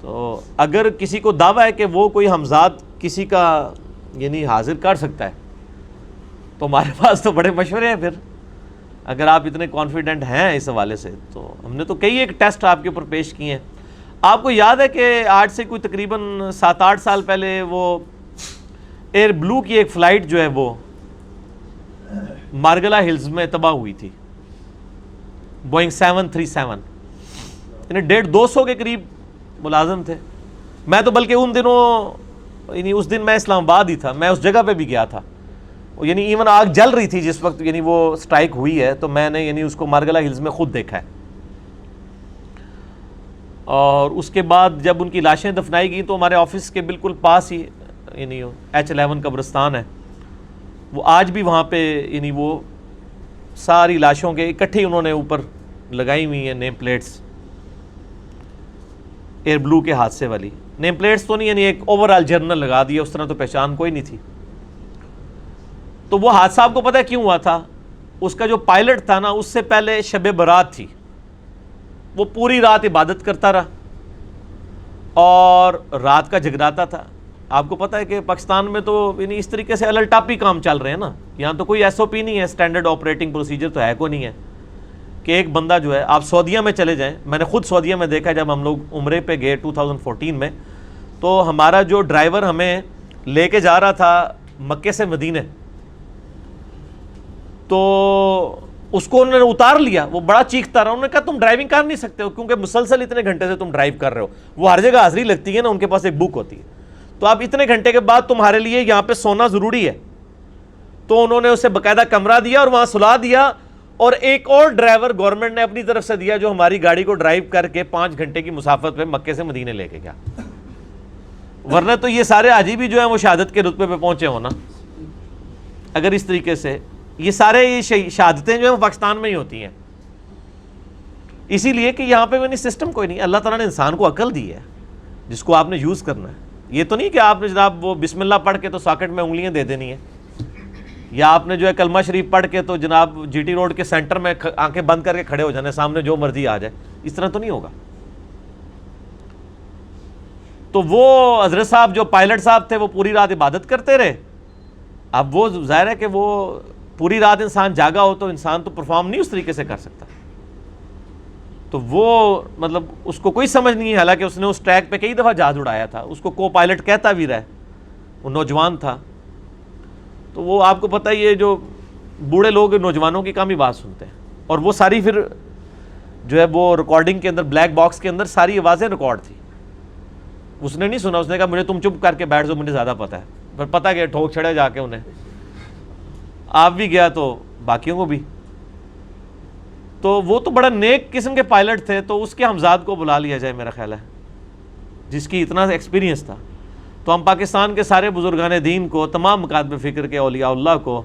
تو اگر کسی کو دعویٰ ہے کہ وہ کوئی حمزاد کسی کا یعنی حاضر کر سکتا ہے تو ہمارے پاس تو بڑے مشورے ہیں۔ پھر اگر آپ اتنے کانفیڈنٹ ہیں اس حوالے سے تو ہم نے تو کئی ایک ٹیسٹ آپ کے اوپر پیش کیے ہیں۔ آپ کو یاد ہے کہ آج سے کوئی تقریباً 7-8 سال پہلے وہ ایئر بلو کی ایک فلائٹ جو ہے وہ مارگلا ہلز میں تباہ ہوئی تھی، بوئنگ 737، یعنی 150-200 کے قریب ملازم تھے۔ میں تو بلکہ ان دنوں یعنی اس دن میں اسلام آباد ہی تھا، میں اس جگہ پہ بھی گیا تھا، یعنی ایون آگ جل رہی تھی جس وقت یعنی وہ سٹرائک ہوئی ہے، تو میں نے یعنی اس کو مارگلا ہلز میں خود دیکھا ہے۔ اور اس کے بعد جب ان کی لاشیں دفنائی گئیں تو ہمارے آفس کے بالکل پاس ہی یعنی H11 قبرستان ہے، وہ آج بھی وہاں پہ یعنی وہ ساری لاشوں کے اکٹھی انہوں نے اوپر لگائی ہوئی ہیں نیم پلیٹس، ایئر بلو کے حادثے والی نیم پلیٹس تو نہیں، یعنی ایک اوور آل جرنل لگا دیا، اس طرح تو پہچان کوئی نہیں تھی۔ تو وہ حادثہ آپ کو پتہ ہے کیوں ہوا تھا؟ اس کا جو پائلٹ تھا نا، اس سے پہلے شب برات تھی، وہ پوری رات عبادت کرتا رہا اور رات کا جگراتا تھا۔ آپ کو پتہ ہے کہ پاکستان میں تو یعنی اس طریقے سے الٹاپی کام چل رہے ہیں نا، یہاں تو کوئی SOP نہیں ہے، اسٹینڈرڈ آپریٹنگ پروسیجر تو ہے کوئی نہیں ہے کہ ایک بندہ جو ہے، آپ سعودیہ میں چلے جائیں، میں نے خود سعودیہ میں دیکھا جب ہم لوگ عمرے پہ گئے 2014 میں، تو ہمارا جو ڈرائیور ہمیں لے کے جا رہا تھا مکے سے مدینے، تو اس کو انہوں نے اتار لیا، وہ بڑا چیختا رہا، انہوں نے کہا تم ڈرائیونگ کر نہیں سکتے ہو کیونکہ مسلسل اتنے گھنٹے سے تم ڈرائیو کر رہے ہو، وہ ہر جگہ حاضری لگتی ہے نا، ان کے پاس ایک بک ہوتی ہے، تو آپ اتنے گھنٹے کے بعد تمہارے لیے یہاں پہ سونا ضروری ہے۔ تو انہوں نے اسے باقاعدہ کمرہ دیا اور وہاں سلا دیا، اور ایک اور ڈرائیور گورنمنٹ نے اپنی طرف سے دیا جو ہماری گاڑی کو ڈرائیو کر کے 5 گھنٹے کی مسافت پہ مکے سے مدینے لے کے گیا۔ ورنہ تو یہ سارے حاجی بھی جو ہیں وہ شہادت کے رتبے پہ پہنچے ہونا، اگر اس طریقے سے یہ سارے یہ شہادتیں جو ہیں وہ پاکستان میں ہی ہوتی ہیں، اسی لیے کہ یہاں پہ نہیں سسٹم کوئی نہیں۔ اللہ تعالیٰ نے انسان کو عقل دی ہے جس کو آپ نے یوز کرنا ہے، یہ تو نہیں کہ آپ نے جناب وہ بسم اللہ پڑھ کے تو ساکٹ میں انگلیاں دے دینی ہے، یا آپ نے جو ہے کلمہ شریف پڑھ کے تو جناب GT روڈ کے سینٹر میں آنکھیں بند کر کے کھڑے ہو جانے، سامنے جو مرضی آ جائے، اس طرح تو نہیں ہوگا۔ تو وہ حضرت صاحب جو پائلٹ صاحب تھے وہ پوری رات عبادت کرتے رہے۔ اب وہ ظاہر ہے کہ وہ پوری رات انسان جاگا ہو تو انسان تو پرفارم نہیں اس طریقے سے کر سکتا، تو وہ مطلب اس کو کوئی سمجھ نہیں ہے، حالانکہ اس نے اس ٹریک پہ کئی دفعہ جہاز اڑایا تھا، اس کو کو پائلٹ کہتا بھی رہا، وہ نوجوان تھا۔ تو وہ آپ کو پتہ ہی ہے جو بوڑھے لوگ نوجوانوں کی کام ہی بات سنتے ہیں، اور وہ ساری پھر جو ہے وہ ریکارڈنگ کے اندر بلیک باکس کے اندر ساری آوازیں ریکارڈ تھی، اس نے نہیں سنا، اس نے کہا مجھے تم چپ کر کے بیٹھ جاؤ، مجھے زیادہ پتہ ہے، پر پتہ کہ ٹھوک چھڑے جا کے انہیں، آپ بھی گیا تو باقیوں کو بھی۔ تو وہ تو بڑا نیک قسم کے پائلٹ تھے، تو اس کے ہمزاد کو بلا لیا جائے میرا خیال ہے، جس کی اتنا ایکسپیرینس تھا۔ تو ہم پاکستان کے سارے بزرگان دین کو، تمام مکاتب فکر کے اولیاء اللہ کو،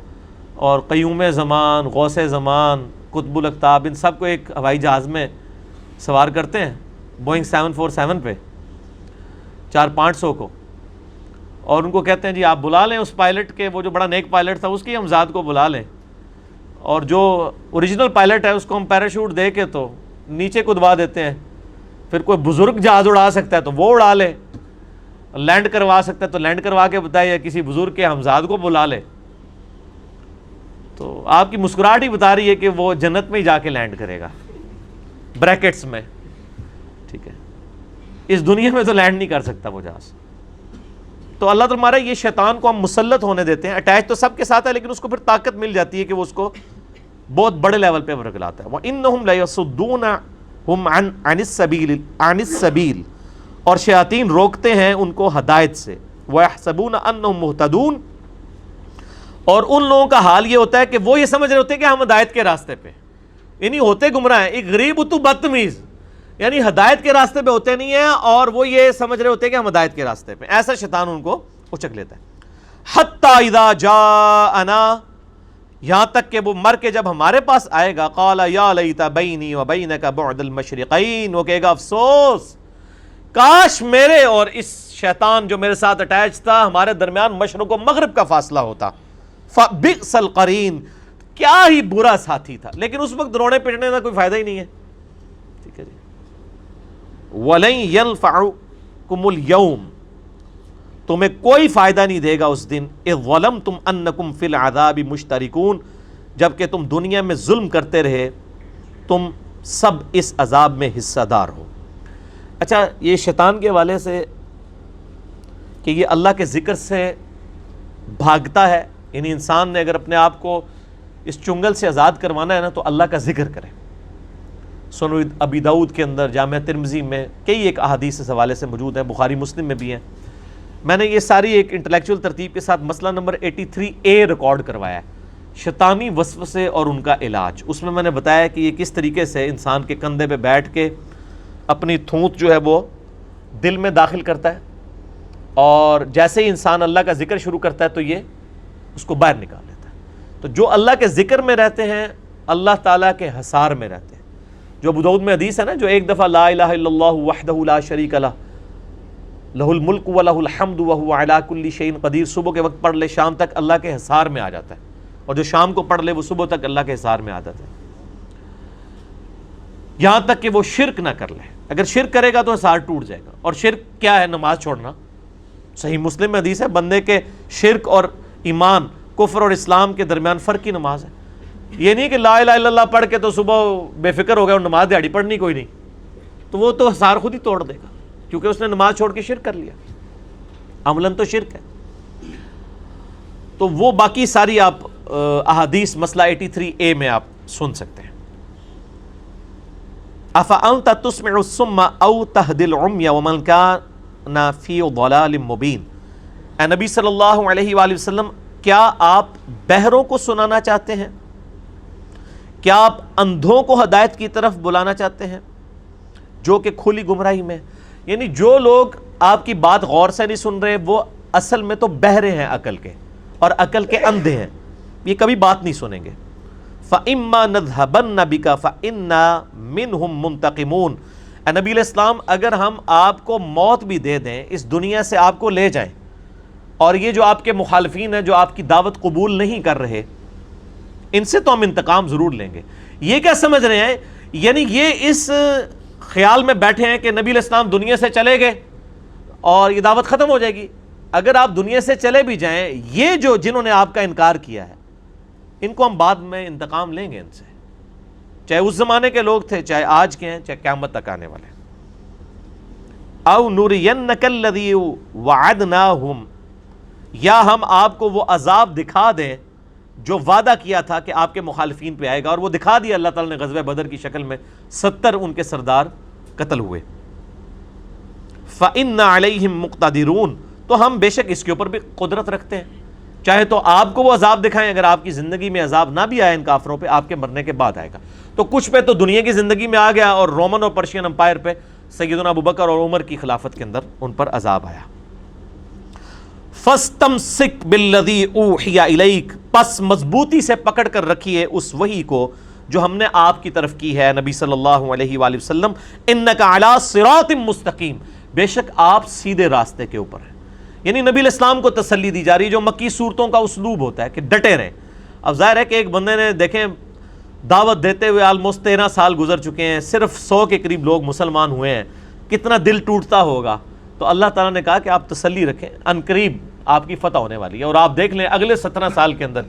اور قیوم زمان، غوث زمان، قطب الاقطاب، ان سب کو ایک ہوائی جہاز میں سوار کرتے ہیں، بوئنگ 747 پہ 4-500 کو، اور ان کو کہتے ہیں جی آپ بلا لیں اس پائلٹ کے، وہ جو بڑا نیک پائلٹ تھا اس کی ہمزاد کو بلا لیں، اور جو اوریجنل پائلٹ ہے اس کو ہم پیراشوٹ دے کے تو نیچے کودوا دیتے ہیں، پھر کوئی بزرگ جہاز اڑا سکتا ہے تو وہ اڑا لے، لینڈ کروا سکتا ہے تو لینڈ کروا کے بتائے، یا کسی بزرگ کے ہمزاد کو بلا لے۔ تو آپ کی مسکراہٹ ہی بتا رہی ہے کہ وہ جنت میں ہی جا کے لینڈ کرے گا، بریکٹس میں، ٹھیک ہے، اس دنیا میں تو لینڈ نہیں کر سکتا وہ جہاز۔ تو اللہ تعالیٰ یہ شیطان کو ہم مسلط ہونے دیتے ہیں، اٹیچ تو سب کے ساتھ ہے لیکن اس کو پھر طاقت مل جاتی ہے کہ وہ اس کو بہت بڑے لیول پہ ورگلاتا ہے۔ وَإِنَّهُمْ لَيَصُدُّونَهُمْ عَنِ السَّبِيلِ، اور شیاطین روکتے ہیں ان کو ہدایت سے۔ وَيَحْسَبُونَ أَنَّهُمْ مُهْتَدُونَ، اور ان لوگوں کا حال یہ ہوتا ہے کہ وہ یہ سمجھ رہے ہوتے ہیں کہ ہم ہدایت کے راستے پہ، یعنی ہوتے گمراہ ہیں۔ ایک غریب تو بدتمیز، یعنی ہدایت کے راستے پہ ہوتے نہیں ہیں اور وہ یہ سمجھ رہے ہوتے ہیں کہ ہم ہدایت کے راستے پہ، ایسا شیطان ان کو اچک لیتا ہے۔ حَتَّى إِذَا جَاءَنَا، یہاں تک کہ وہ مر کے جب ہمارے پاس آئے گا، قَالَ يَا لَيْتَ بَيْنِي وَبَيْنَكَ بُعْدَ الْمَشْرِقَيْنِ، وہ کہے گا افسوس، کاش میرے اور اس شیطان جو میرے ساتھ اٹیچ تھا، ہمارے درمیان مشرق و مغرب کا فاصلہ ہوتا۔ فَبِئْسَ الْقَرِينُ، کیا ہی برا ساتھی تھا، لیکن اس وقت رونے پٹنے کا کوئی فائدہ ہی نہیں ہے، ٹھیک ہے جی۔ وَلَن يَنفَعُكُمُ الْيَوْمَ، تمہیں کوئی فائدہ نہیں دے گا اس دن، اِذ ظَلَمْتُمْ أَنَّكُمْ فِي الْعَذَابِ مُشْتَرِكُونَ، جبکہ تم دنیا میں ظلم کرتے رہے، تم سب اس عذاب میں حصہ دار ہو۔ اچھا، یہ شیطان کے حوالے سے کہ یہ اللہ کے ذکر سے بھاگتا ہے، یعنی انسان نے اگر اپنے آپ کو اس چنگل سے آزاد کروانا ہے نا تو اللہ کا ذکر کرے۔ سنن ابی داؤد کے اندر، جامع ترمذی میں کئی ایک احادیث اس حوالے سے موجود ہیں، بخاری مسلم میں بھی ہیں۔ میں نے یہ ساری ایک انٹلیکچوئل ترتیب کے ساتھ مسئلہ نمبر 83A ریکارڈ کروایا ہے، شیطانی وسوسے اور ان کا علاج۔ اس میں نے بتایا کہ یہ کس طریقے سے انسان کے کندھے پہ بیٹھ کے اپنی تھوت جو ہے وہ دل میں داخل کرتا ہے، اور جیسے ہی انسان اللہ کا ذکر شروع کرتا ہے تو یہ اس کو باہر نکال لیتا ہے۔ تو جو اللہ کے ذکر میں رہتے ہیں اللہ تعالیٰ کے حصار میں رہتے ہیں۔ جو ابو داؤد میں حدیث ہے نا، جو ایک دفعہ لا الہ الا اللہ وحدہ لا شریک لہ لہ الملک و لہ الحمد وہو علی کل شیء قدیر، صبح کے وقت پڑھ لے شام تک اللہ کے حصار میں آ جاتا ہے، اور جو شام کو پڑھ لے وہ صبح تک اللہ کے حصار میں آ جاتا ہے، یہاں تک کہ وہ شرک نہ کر لے۔ اگر شرک کرے گا تو حصار ٹوٹ جائے گا، اور شرک کیا ہے؟ نماز چھوڑنا۔ صحیح مسلم میں حدیث ہے، بندے کے شرک اور ایمان، کفر اور اسلام کے درمیان فرق کی نماز ہے۔ یہ نہیں کہ لا الہ الا اللہ پڑھ کے تو صبح بے فکر ہو گیا اور نماز دیہڑی پڑھنی کوئی نہیں، تو وہ تو حصار خود ہی توڑ دے گا، کیونکہ اس نے نماز چھوڑ کے شرک کر لیا، عملاً تو شرک ہے۔ تو وہ باقی ساری آپ احادیث مسئلہ 83A میں آپ سن سکتے ہیں۔ أَفَأَنْتَ تُسْمِعُ الصُّمَّ أَوْ تَهْدِي الْعُمْيَ وَمَنْ كَانَ فِي ضَلَالٍ مُبِينٍ، اے نبی صلی اللہ علیہ وآلہ وسلم، کیا آپ بہروں کو سنانا چاہتے ہیں؟ کیا آپ اندھوں کو ہدایت کی طرف بلانا چاہتے ہیں جو کہ کھلی گمراہی میں؟ یعنی جو لوگ آپ کی بات غور سے نہیں سن رہے وہ اصل میں تو بہرے ہیں عقل کے، اور عقل کے اندھے ہیں، یہ کبھی بات نہیں سنیں گے۔ فَإِمَّا نَذْهَبَنَّ بِكَ فَإِنَّا مِنْهُمْ مُنْتَقِمُونَ، اے نبی علیہ السلام، اگر ہم آپ کو موت بھی دے دیں، اس دنیا سے آپ کو لے جائیں، اور یہ جو آپ کے مخالفین ہیں جو آپ کی دعوت قبول نہیں کر رہے، ان سے تو ہم انتقام ضرور لیں گے۔ یہ کیا سمجھ رہے ہیں؟ یعنی یہ اس خیال میں بیٹھے ہیں کہ نبی علیہ السلام دنیا سے چلے گئے اور یہ دعوت ختم ہو جائے گی۔ اگر آپ دنیا سے چلے بھی جائیں، یہ جو جنہوں نے آپ کا انکار کیا ہے ان کو ہم بعد میں انتقام لیں گے ان سے، چاہے اس زمانے کے لوگ تھے، چاہے آج کے ہیں، چاہے قیامت تک آنے والے۔ او نُرِيَنَّكَ الَّذِي وَعَدْنَاهُمْ، یا ہم آپ کو وہ عذاب دکھا دیں جو وعدہ کیا تھا کہ آپ کے مخالفین پہ آئے گا، اور وہ دکھا دیا اللہ تعالیٰ نے غزوہ بدر کی شکل میں، 70 ان کے سردار قتل ہوئے۔ فَإِنَّ عَلَيْهِمْ مُقْتَدِرُونَ، تو ہم بے شک اس کے اوپر بھی قدرت رکھتے ہیں، چاہے تو آپ کو وہ عذاب دکھائیں، اگر آپ کی زندگی میں عذاب نہ بھی آئے ان کافروں پہ، آپ کے مرنے کے بعد آئے گا۔ تو کچھ پہ تو دنیا کی زندگی میں آ گیا، اور رومن اور پرشین امپائر پہ سیدنا ابوبکر اور عمر کی خلافت کے اندر ان پر عذاب آیا۔ فَاسْتَمْسِكْ بِالَّذِي أُوحِيَ إِلَيْكَ، پس مضبوطی سے پکڑ کر رکھیے اس وحی کو جو ہم نے آپ کی طرف کی ہے نبی صلی اللہ علیہ وآلہ وسلم، إِنَّكَ عَلَىٰ صِرَاطٍ مُسْتَقِيم، بے شک آپ سیدھے راستے کے اوپر ہیں۔ یعنی نبی علیہ السلام کو تسلی دی جا رہی ہے، جو مکی صورتوں کا اسلوب ہوتا ہے کہ ڈٹے رہیں۔ اب ظاہر ہے کہ ایک بندے نے دیکھیں دعوت دیتے ہوئے آلموسٹ 13 سال گزر چکے ہیں، صرف 100 کے قریب لوگ مسلمان ہوئے ہیں، کتنا دل ٹوٹتا ہوگا۔ تو اللہ تعالیٰ نے کہا کہ آپ تسلی رکھیں، ان قریب آپ کی فتح ہونے والی ہے۔ اور آپ دیکھ لیں اگلے 17 سال کے اندر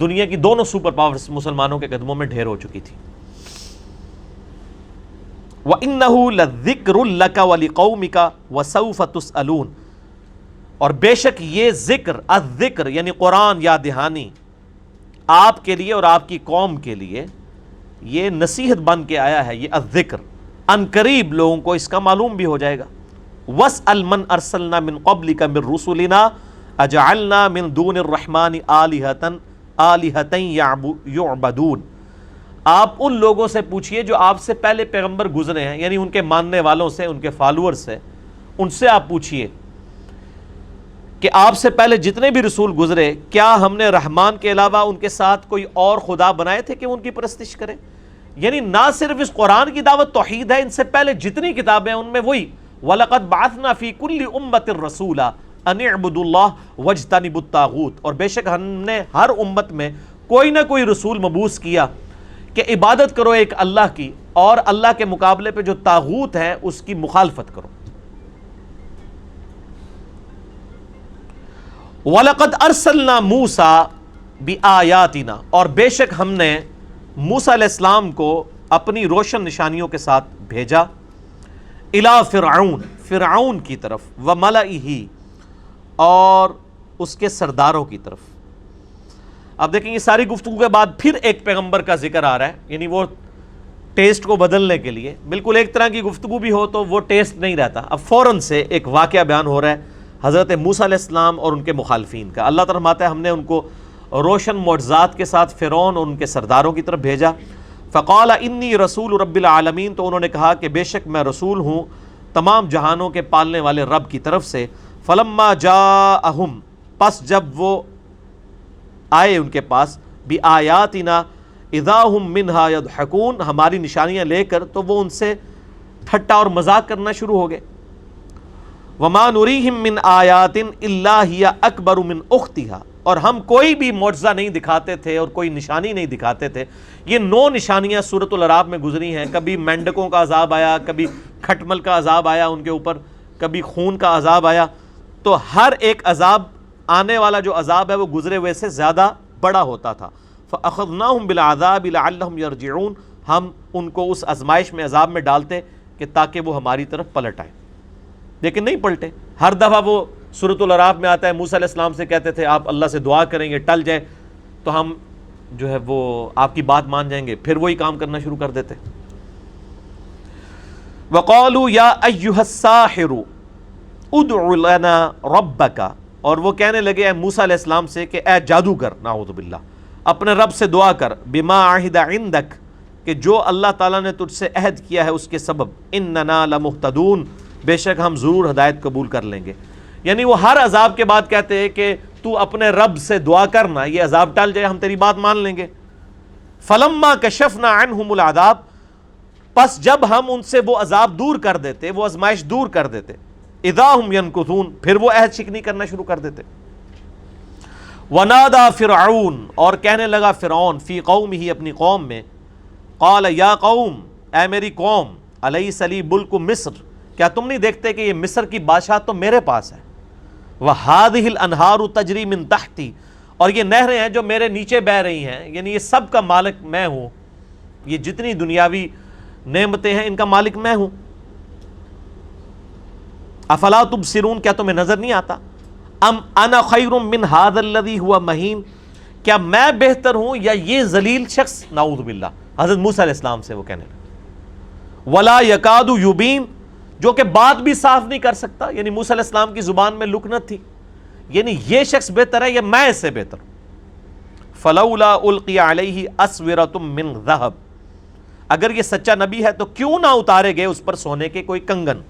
دنیا کی دونوں سپر پاورز مسلمانوں کے قدموں میں ڈھیر ہو چکی تھی۔ وَإِنَّهُ لَذِكْرٌ لَكَ وَلِقَوْمِكَ وَسَوْفَ تُسْأَلُونَ، اور بے شک یہ ذکر، الذکر یعنی قرآن یا دہانی، آپ کے لیے اور آپ کی قوم کے لیے یہ نصیحت بن کے آیا ہے، یہ الذکر ان قریب لوگوں کو اس کا معلوم بھی ہو جائے گا۔ وَاسْأَلْ مَنْ أَرْسَلْنَا مِنْ قَبْلِكَ مِنْ رُسُلِنَا أَجَعَلْنَا مِنْ دُونِ الرَّحْمَنِ آلِهَةً يُعْبَدُونَ، آپ ان لوگوں سے پوچھئے جو آپ سے پہلے پیغمبر گزرے ہیں، یعنی ان کے ماننے والوں سے، ان کے فالوور سے، ان سے آپ پوچھئے کہ آپ سے پہلے جتنے بھی رسول گزرے، کیا ہم نے رحمان کے علاوہ ان کے ساتھ کوئی اور خدا بنائے تھے کہ ان کی پرستش کریں؟ یعنی نہ صرف اس قرآن کی دعوت توحید ہے، ان سے پہلے جتنی کتابیں ہیں ان میں وہی وَلَقَدْ بَعَثْنَا فِي كُلِّ أُمَّةٍ رَسُولًا أَنِ اعْبُدُوا اللَّهَ وَاجْتَنِبُوا الطَّاغُوتَ، اور بے شک ہم نے ہر امت میں کوئی نہ کوئی رسول مبعوث کیا کہ عبادت کرو ایک اللہ کی، اور اللہ کے مقابلے پہ جو طاغوت ہیں اس کی مخالفت کرو۔ وَلَقَدْ أَرْسَلْنَا مُوسَىٰ بِآيَاتِنَا، اور بے شک ہم نے موسیٰ علیہ السلام کو اپنی روشن نشانیوں کے ساتھ بھیجا، اِلَىٰ فِرْعَوْنَ، فرعون کی طرف، وَمَلَئِهِ، اور اس کے سرداروں کی طرف۔ اب دیکھیں یہ ساری گفتگو کے بعد پھر ایک پیغمبر کا ذکر آ رہا ہے، یعنی وہ ٹیسٹ کو بدلنے کے لیے، بالکل ایک طرح کی گفتگو بھی ہو تو وہ ٹیسٹ نہیں رہتا، اب فوراً سے ایک واقعہ بیان ہو رہا ہے حضرت موسیٰ علیہ السلام اور ان کے مخالفین کا۔ اللہ تعالیٰ فرماتا ہے ہم نے ان کو روشن معجزات کے ساتھ فرعون اور ان کے سرداروں کی طرف بھیجا۔ فقال انی رسول رب العالمین، تو انہوں نے کہا کہ بے شک میں رسول ہوں تمام جہانوں کے پالنے والے رب کی طرف سے۔ فلما جاءہم، پس جب وہ آئے ان کے پاس، بآیاتنا اذا ہم منہا یضحکون، ہماری نشانیاں لے کر، تو وہ ان سے ٹھٹا اور مذاق کرنا شروع ہو گئے۔ وما نریہم من آیات الا ہی اکبر من اختہا، اور ہم کوئی بھی معجزہ نہیں دکھاتے تھے اور کوئی نشانی نہیں دکھاتے تھے۔ یہ 9 نشانیاں سورۃ الاعراف میں گزری ہیں، کبھی مینڈکوں کا عذاب آیا، کبھی کھٹمل کا عذاب آیا ان کے اوپر، کبھی خون کا عذاب آیا، تو ہر ایک عذاب آنے والا جو عذاب ہے وہ گزرے ہوئے سے زیادہ بڑا ہوتا تھا۔ فأخذناہم بالعذاب لعلہم یرجعون، ہم ان کو اس آزمائش میں، عذاب میں ڈالتے کہ تاکہ وہ ہماری طرف پلٹ آئے، لیکن نہیں پلٹے۔ ہر دفعہ وہ سورۃ الاعراف میں آتا ہے موسیٰ علیہ السلام سے کہتے تھے آپ اللہ سے دعا کریں گے، ٹل جائے تو ہم جو ہے وہ آپ کی بات مان جائیں گے، پھر وہی کام کرنا شروع کر دیتے۔ وقالوا یا ایھا الساحر ادع لنا ربک، اور وہ کہنے لگے اے موسیٰ علیہ السلام سے کہ اے جادوگر، نعوذ باللہ، اپنے رب سے دعا کر، بما عہد عندک، کہ جو اللہ تعالیٰ نے تجھ سے عہد کیا ہے اس کے سبب، اننا لمہتدون، بے شک ہم ضرور ہدایت قبول کر لیں گے۔ یعنی وہ ہر عذاب کے بعد کہتے ہیں کہ تو اپنے رب سے دعا کرنا، یہ عذاب ٹل جائے ہم تیری بات مان لیں گے۔ فلما کشفنا عنہم العذاب، پس جب ہم ان سے وہ عذاب دور کر دیتے، وہ آزمائش دور کر دیتے، اذا ہم ینکثون، پھر وہ عہد شکنی کرنا شروع کر دیتے۔ ونادا فرعون، اور کہنے لگا فرعون، فی قومہ، اپنی قوم میں، قال یا قوم، اے میری قوم، الیس لی ملک مصر، کیا تم نہیں دیکھتے کہ یہ مصر کی بادشاہ تو میرے پاس ہے، وہذہ الانہار تجری من تحتی، اور یہ نہریں ہیں جو میرے نیچے بہہ رہی ہیں، یعنی یہ سب کا مالک میں ہوں، یہ جتنی دنیاوی نعمتیں ہیں ان کا مالک میں ہوں۔ افلا تبصرون، کیا تمہیں نظر نہیں آتا؟ ام انا خیر من ھذا الذی ھو مہین، کیا میں بہتر ہوں یا یہ ذلیل شخص؟ نعوذ باللہ، حضرت موسیٰ علیہ السلام سے وہ کہنے لگے۔ ولا یکاد یبین، جو کہ بات بھی صاف نہیں کر سکتا، یعنی موسیٰ علیہ السلام کی زبان میں لکنت تھی، یعنی یہ شخص بہتر ہے یا میں اس سے بہتر ہوں. فلولا القی علیہ اسورۃ من ذہب، اگر یہ سچا نبی ہے تو کیوں نہ اتارے گئے اس پر سونے کے کوئی کنگن.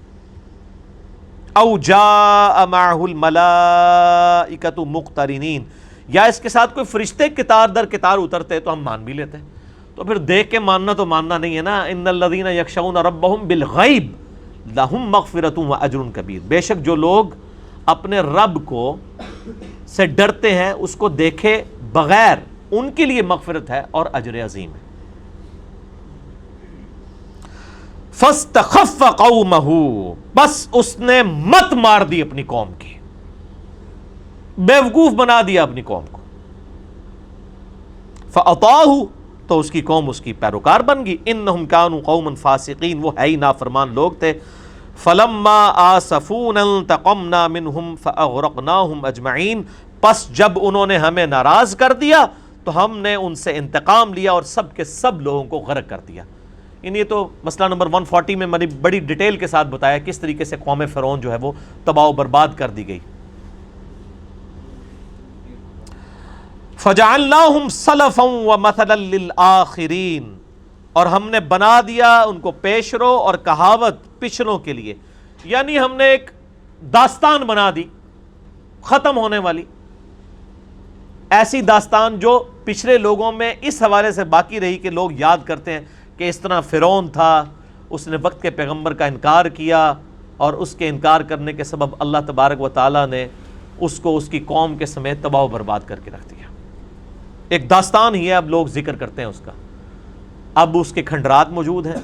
او جاء معہ الملائکۃ مقترنین، یا اس کے ساتھ کوئی فرشتے کتار در کتار اترتے تو ہم مان بھی لیتے. تو پھر دیکھ کے ماننا تو ماننا نہیں ہے نا. ان الذین یخشون ربہم بالغیب لہم مغفرۃ واجر کبیر، بے شک جو لوگ اپنے رب کو سے ڈرتے ہیں اس کو دیکھے بغیر، ان کے لیے مغفرت ہے اور اجر عظیم ہے. فاستخف قومہ، بس اس نے مت مار دی اپنی قوم کی، بیوقوف بنا دیا اپنی قوم کو. فاطاعوا، تو اس کی قوم اس کی پیروکار بن گئی. انہم کانوا قوما فاسقین، وہ ہے ہی نافرمان لوگ تھے. فلما آسفونا انتقمنا منہم فاغرقناہم اجمعین، پس جب انہوں نے ہمیں ناراض کر دیا تو ہم نے ان سے انتقام لیا اور سب کے سب لوگوں کو غرق کر دیا. یہ تو مسئلہ نمبر 140 میں میں نے بڑی ڈیٹیل کے ساتھ بتایا کس طریقے سے قوم فرعون جو ہے وہ تباہ و برباد کر دی گئی. فجعلناہم سلفا ومثلا للآخرین، اور ہم نے بنا دیا ان کو پیشرو اور کہاوت پچھلوں کے لیے. یعنی ہم نے ایک داستان بنا دی ختم ہونے والی، ایسی داستان جو پچھلے لوگوں میں اس حوالے سے باقی رہی کہ لوگ یاد کرتے ہیں کہ اس طرح فرعون تھا، اس نے وقت کے پیغمبر کا انکار کیا اور اس کے انکار کرنے کے سبب اللہ تبارک و تعالیٰ نے اس کو اس کی قوم کے سمیت تباہ و برباد کر کے رکھ دیا. ایک داستان ہی ہے، اب لوگ ذکر کرتے ہیں اس کا. اب اس کے کھنڈرات موجود ہیں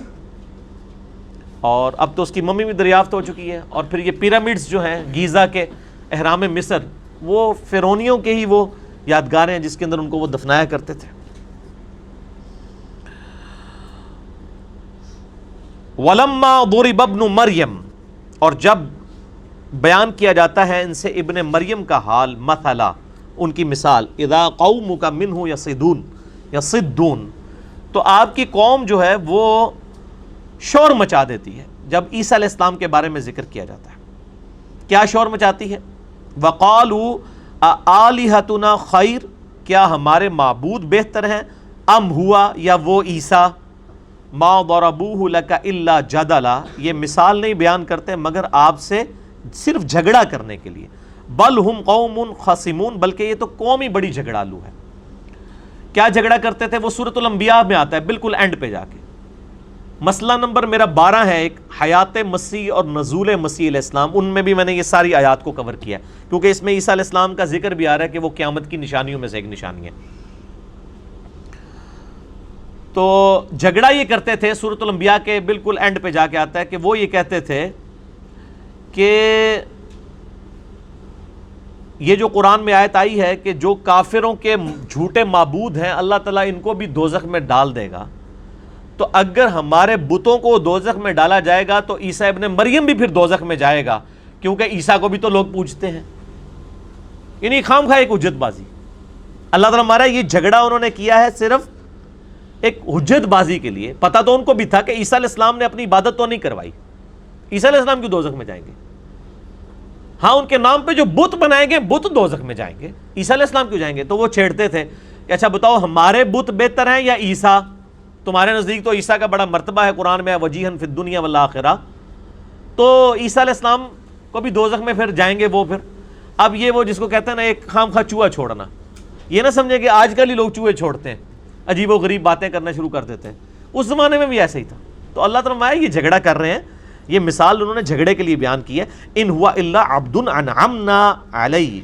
اور اب تو اس کی ممی بھی دریافت ہو چکی ہے. اور پھر یہ پیرامڈز جو ہیں گیزا کے احرام مصر، وہ فرعونیوں کے ہی وہ یادگاریں ہیں جس کے اندر ان کو وہ دفنایا کرتے تھے. وَلَمَّا ضُرِبَ ابْنُ مَرْيَم، اور جب بیان کیا جاتا ہے ان سے ابن مریم کا حال، مثلا ان کی مثال، اذا قومک منہ یصدون، تو آپ کی قوم جو ہے وہ شور مچا دیتی ہے جب عیسیٰ علیہ السلام کے بارے میں ذکر کیا جاتا ہے. کیا شور مچاتی ہے؟ وَقَالُوا أَآلِهَتُنَا خَيْرٌ، کیا ہمارے معبود بہتر ہیں، ام ہوا، یا وہ عیسیٰ، مَا ضَرَبُوهُ لَكَ إِلَّا جَدَلًا، یہ مثال نہیں بیان کرتے مگر آپ سے صرف جھگڑا کرنے کے لیے. بل ہم قوم خصمون، بلکہ یہ تو قوم ہی بڑی جھگڑالو ہے. کیا جھگڑا کرتے تھے؟ وہ سورۃ الانبیاء میں آتا ہے بالکل اینڈ پہ جا کے. مسئلہ نمبر میرا 12 ہے، ایک حیات مسیح اور نزول مسیح علیہ السلام. ان میں بھی میں نے یہ ساری آیات کو کور کیا کیونکہ اس میں عیسیٰ علیہ السلام کا ذکر بھی آ رہا ہے کہ وہ قیامت کی نشانیوں میں سے ایک نشانی ہے. تو جھگڑا یہ کرتے تھے، سورۃ الانبیاء کے بالکل اینڈ پہ جا کے آتا ہے کہ وہ یہ کہتے تھے کہ یہ جو قرآن میں آیت آئی ہے کہ جو کافروں کے جھوٹے معبود ہیں اللہ تعالیٰ ان کو بھی دوزخ میں ڈال دے گا، تو اگر ہمارے بتوں کو دوزخ میں ڈالا جائے گا تو عیسیٰ ابن مریم بھی پھر دوزخ میں جائے گا، کیونکہ عیسیٰ کو بھی تو لوگ پوجتے ہیں. یعنی خام خواہ ایک حجت بازی. اللہ تعالیٰ ہمارا یہ جھگڑا انہوں نے کیا ہے صرف ایک حجت بازی کے لیے. پتہ تو ان کو بھی تھا کہ عیسیٰ علیہ السلام نے اپنی عبادت تو نہیں کروائی، عیسیٰ علیہ السلام کیوں دوزخ میں جائیں گے؟ ہاں ان کے نام پہ جو بت بنائیں گے بت دوزخ میں جائیں گے، عیسیٰ علیہ السلام کیوں جائیں گے؟ تو وہ چھیڑتے تھے کہ اچھا بتاؤ ہمارے بت بہتر ہیں یا عیسیٰ؟ تمہارے نزدیک تو عیسیٰ کا بڑا مرتبہ ہے، قرآن میں وجیہن فی الدنیا والآخرہ، تو عیسیٰ علیہ السلام کو بھی دوزخ میں پھر جائیں گے وہ. پھر اب یہ وہ جس کو کہتے ہیں نا ایک خام خواہ چوہا چھوڑنا، یہ نہ سمجھے کہ آج کل ہی لوگ چوہے چھوڑتے ہیں، عجیب و غریب باتیں کرنا شروع کر دیتے ہیں. اس زمانے میں بھی ایسے ہی تھا. تو اللہ تعالیٰ یہ جھگڑا کر رہے ہیں، یہ مثال انہوں نے جھگڑے کے لیے بیان کی ہے. ان ہوا الا عبد انعمنا علیہ،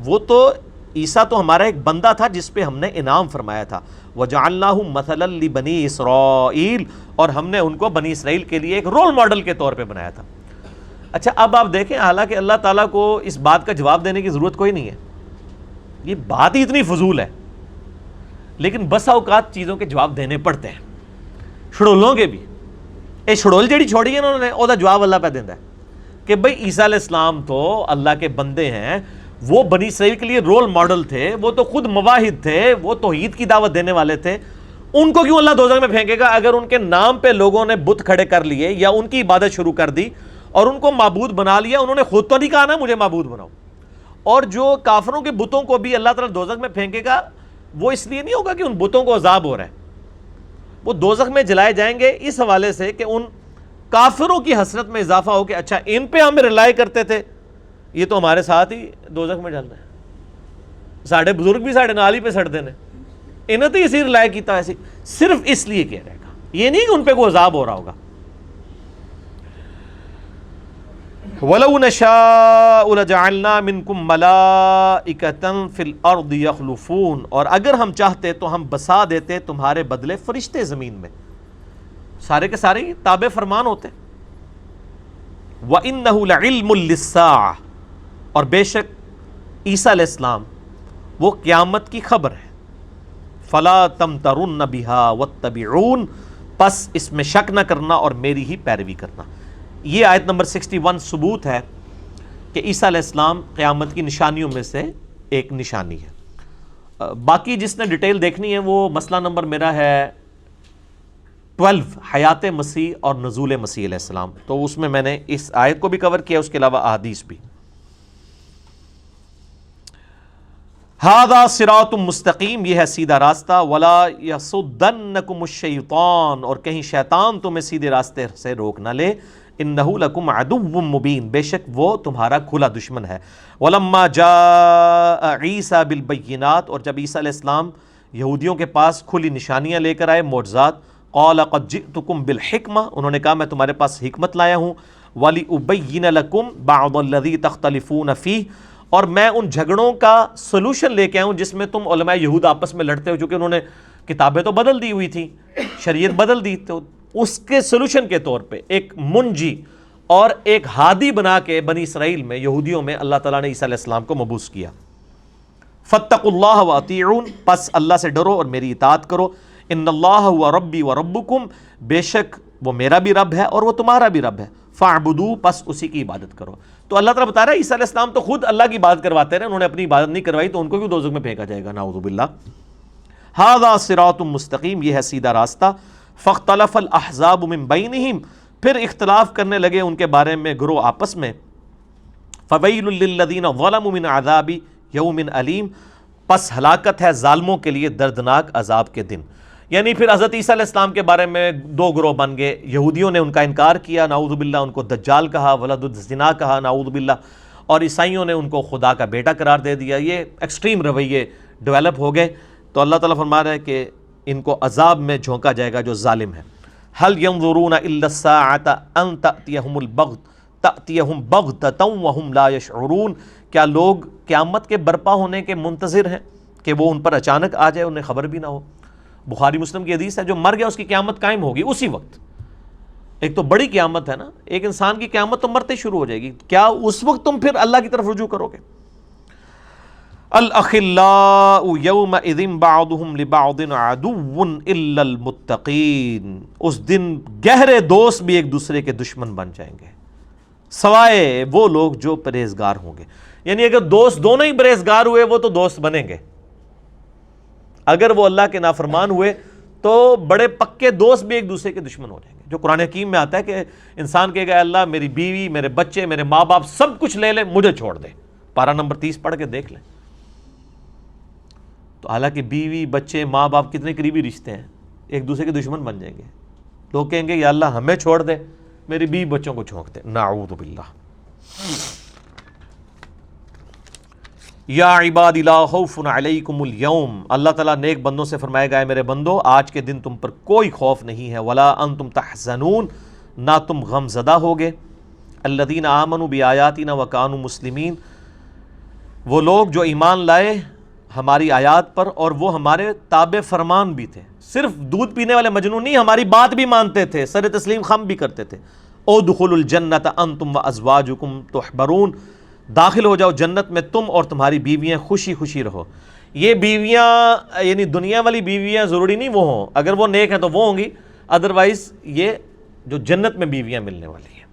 وہ تو عیسیٰ تو ہمارا ایک بندہ تھا جس پہ ہم نے انعام فرمایا تھا. وجعلناہ مثلا لبنی اسرائیل، اور ہم نے ان کو بنی اسرائیل کے لیے ایک رول ماڈل کے طور پہ بنایا تھا. اچھا اب آپ دیکھیں، حالانکہ اللہ تعالیٰ کو اس بات کا جواب دینے کی ضرورت کوئی نہیں ہے، یہ بات ہی اتنی فضول ہے، لیکن بسا اوقات چیزوں کے جواب دینے پڑتے ہیں. شڑولوں کے بھی یہ شڑول جڑی چھوڑی ہے انہوں نے، وہ جواب اللہ پہ دینا ہے کہ بھئی عیسیٰ علیہ السلام تو اللہ کے بندے ہیں، وہ بنی اسرائیل کے لیے رول ماڈل تھے، وہ تو خود مواحد تھے، وہ توحید کی دعوت دینے والے تھے. ان کو کیوں اللہ دوزخ میں پھینکے گا اگر ان کے نام پہ لوگوں نے بت کھڑے کر لیے یا ان کی عبادت شروع کر دی اور ان کو معبود بنا لیا؟ انہوں نے خود تو نہیں کہا نا مجھے معبود بناؤ. اور جو کافروں کے بتوں کو بھی اللہ تعالیٰ دوزخ میں پھینکے گا وہ اس لیے نہیں ہوگا کہ ان بتوں کو عذاب ہو رہا ہے، وہ دوزخ میں جلائے جائیں گے اس حوالے سے کہ ان کافروں کی حسرت میں اضافہ ہو کہ اچھا ان پہ ہم رلائی کرتے تھے، یہ تو ہمارے ساتھ ہی دوزخ میں ڈال رہے ہیں، ساڑھے بزرگ بھی ساڑھے نال ہی پہ سڑ دینے، انہیں تو اسی رلائی کیتا ایسی، صرف اس لیے کیا جائے گا، یہ نہیں کہ ان پہ کوئی عذاب ہو رہا ہوگا۔ وَلَوْ نَشَاءُ لَجَعَلْنَا مِنْكُمْ مَلَائِكَةً فِي الْأَرْضِ يَخْلُفُونَ، اور اگر ہم چاہتے تو ہم بسا دیتے تمہارے بدلے فرشتے زمین میں، سارے کے سارے تابع فرمان ہوتے۔ وَإِنَّهُ لَعِلْمٌ لِلسَّاعَةِ، اور بے شک عیسیٰ علیہ السلام وہ قیامت کی خبر ہے۔ فَلَا تَمْتَرُنَّ بِهَا وَاتَّبِعُونَ، پس اس میں شک نہ کرنا اور میری ہی پیروی کرنا۔ یہ آیت نمبر 61 ثبوت ہے کہ عیسیٰ علیہ السلام قیامت کی نشانیوں میں سے ایک نشانی ہے۔ باقی جس نے ڈیٹیل دیکھنی ہے وہ مسئلہ نمبر میرا ہے 12، حیات مسیح اور نزول مسیح علیہ السلام، تو اس میں نے اس آیت کو بھی کور کیا، اس کے علاوہ احادیث بھی۔ ھذا صراط مستقیم، یہ ہے سیدھا راستہ، ولا یصدنکم الشیطان، اور کہیں شیطان تمہیں سیدھے راستے سے روک نہ لے، انہ لکم عدو مبین، بے شک وہ تمہارا کھلا دشمن ہے۔ ولما جاء عیسیٰ بالبینات، اور جب عیسیٰ علیہ السلام یہودیوں کے پاس کھلی نشانیاں لے کر آئے، معجزات، قال قد جئتکم بالحکمہ، انہوں نے کہا میں تمہارے پاس حکمت لایا ہوں، ولأبین لکم بعض الذی تختلفون فیہ، اور میں ان جھگڑوں کا سلوشن لے کے آیا ہوں جس میں تم علماء یہود آپس میں لڑتے ہو، چونکہ انہوں نے کتابیں تو بدل دی ہوئی تھیں، شریعت بدل دی، تو اس کے سلوشن کے طور پہ ایک منجی اور ایک ہادی بنا کے بنی اسرائیل میں، یہودیوں میں اللہ تعالیٰ نے عیسیٰ علیہ السلام کو مبعوث کیا۔ فاتقوا اللہ واطیعون، پس اللہ سے ڈرو اور میری اطاعت کرو، ان اللہ هو ربی و ربکم، بے شک وہ میرا بھی رب ہے اور وہ تمہارا بھی رب ہے، فاعبدوا، پس اسی کی عبادت کرو۔ تو اللہ تعالیٰ بتا رہا ہے عیسیٰ علیہ السلام تو خود اللہ کی عبادت کرواتے رہے، انہوں نے اپنی عبادت نہیں کروائی تو ان کو کیوں دوزخ میں پھینکا جائے گا، نعوذ باللہ۔ ھذا صراط مستقیم، یہ ہے سیدھا راستہ۔ فاختلف الاحزاب من بینہم، پھر اختلاف کرنے لگے ان کے بارے میں گروہ آپس میں۔ فویل للذین ظلموا من عذاب یوم علیم، پس ہلاکت ہے ظالموں کے لیے دردناک عذاب کے دن۔ یعنی پھر حضرت عیسیٰ علیہ السلام کے بارے میں دو گروہ بن گئے، یہودیوں نے ان کا انکار کیا، نعوذ باللہ، ان کو دجال کہا، ولد الزنا کہا، نعوذ باللہ، اور عیسائیوں نے ان کو خدا کا بیٹا قرار دے دیا۔ یہ ایکسٹریم رویے ڈیولپ ہو گئے، تو اللہ تعالیٰ فرما رہا ہے کہ ان کو عذاب میں جھونکا جائے گا جو ظالم ہے۔ هل ينظرون الا الساعة ان تأتيهم بغتة وهم لا يشعرون، کیا لوگ قیامت کے برپا ہونے کے منتظر ہیں کہ وہ ان پر اچانک آ جائے، انہیں خبر بھی نہ ہو؟ بخاری مسلم کی حدیث ہے جو مر گیا اس کی قیامت قائم ہوگی اسی وقت۔ ایک تو بڑی قیامت ہے نا، ایک انسان کی قیامت تو مرتے شروع ہو جائے گی، کیا اس وقت تم پھر اللہ کی طرف رجوع کرو گے؟ الاخلاء یومئذ بعضهم لبعض عدو الا المتقین، اس دن گہرے دوست بھی ایک دوسرے کے دشمن بن جائیں گے سوائے وہ لوگ جو پرہیزگار ہوں گے۔ یعنی اگر دوست دونوں ہی پرہیزگار ہوئے وہ تو دوست بنیں گے، اگر وہ اللہ کے نافرمان ہوئے تو بڑے پکے دوست بھی ایک دوسرے کے دشمن ہو جائیں گے، جو قرآن حکیم میں آتا ہے کہ انسان کہے گا اللہ میری بیوی، میرے بچے، میرے ماں باپ سب کچھ لے لے، مجھے چھوڑ دے۔ پارہ نمبر 30 پڑھ کے دیکھ لیں۔ تو حالانکہ بیوی، بچے، ماں باپ کتنے قریبی رشتے ہیں، ایک دوسرے کے دشمن بن جائیں گے۔ لوگ کہیں گے یا اللہ ہمیں چھوڑ دے، میری بیوی بچوں کو چھونک دے، نعوذ باللہ۔ یا عباد لا خوف علیکم اليوم، اللہ تعالیٰ نیک بندوں سے فرمائے گا اے میرے بندو آج کے دن تم پر کوئی خوف نہیں ہے، ولا انتم تحزنون، نہ تم غم زدہ ہوگے۔ الذین آمنوا بآیاتنا وکانوا مسلمین، وہ لوگ جو ایمان لائے ہماری آیات پر اور وہ ہمارے تابع فرمان بھی تھے، صرف دودھ پینے والے مجنون نہیں، ہماری بات بھی مانتے تھے، سر تسلیم خم بھی کرتے تھے۔ ادخلوا الجنۃ انتم وازواجکم تحبرون، داخل ہو جاؤ جنت میں تم اور تمہاری بیویاں خوشی خوشی رہو۔ یہ بیویاں یعنی دنیا والی بیویاں ضروری نہیں وہ ہوں، اگر وہ نیک ہیں تو وہ ہوں گی، ادروائز یہ جو جنت میں بیویاں ملنے والی ہیں،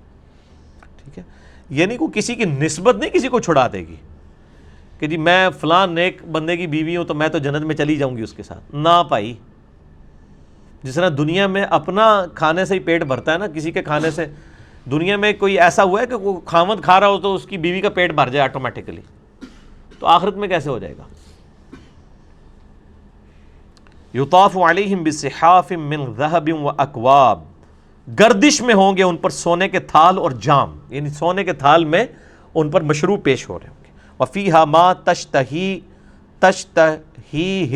ٹھیک ہے، یعنی کوئی کسی کی نسبت نہیں کسی کو چھڑا دے گی کہ جی میں فلاں نیک بندے کی بیوی ہوں تو میں تو جنت میں چلی جاؤں گی اس کے ساتھ، نہ بھائی۔ جس طرح دنیا میں اپنا کھانے سے ہی پیٹ بھرتا ہے نا، کسی کے کھانے سے دنیا میں کوئی ایسا ہوا ہے کہ خاوند کھا رہا ہو تو اس کی بیوی کا پیٹ بھر جائے آٹومیٹکلی؟ تو آخرت میں کیسے ہو جائے گا؟ یطاف علیہم بصحاف من ذہب واکواب، گردش میں ہوں گے ان پر سونے کے تھال اور جام، یعنی سونے کے تھال میں ان پر مشروب پیش ہو رہے ہوں گے. وفیہا ما تشتہیہ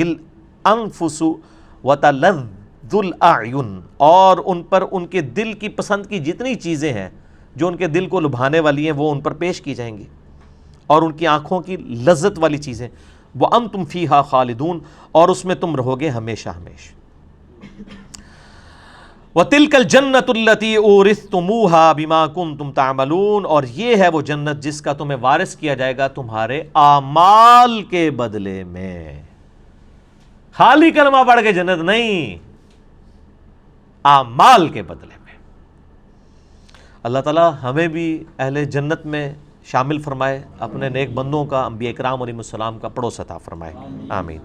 الانفس وتلذ الاعین، اور ان پر ان کے دل کی پسند کی جتنی چیزیں ہیں جو ان کے دل کو لبھانے والی ہیں وہ ان پر پیش کی جائیں گی، اور ان کی آنکھوں کی لذت والی چیزیں. وَأَنْتُمْ فِيهَا خَالِدُونَ، اور اس میں تم رہو گے ہمیشہ ہمیشہ. وَتِلْكَ الْجَنَّةُ الَّتِي أُورِثْتُمُوهَا بِمَا كُنْتُمْ تَعْمَلُونَ، اور یہ ہے وہ جنت جس کا تمہیں وارث کیا جائے گا تمہارے اعمال کے بدلے میں. خالی کلمہ پڑھ کے جنت نہیں، اعمال کے بدلے میں. اللہ تعالیٰ ہمیں بھی اہل جنت میں شامل فرمائے، اپنے نیک بندوں کا، انبیاء کرام علیہ السلام کا پڑوس عطا فرمائے. آمین.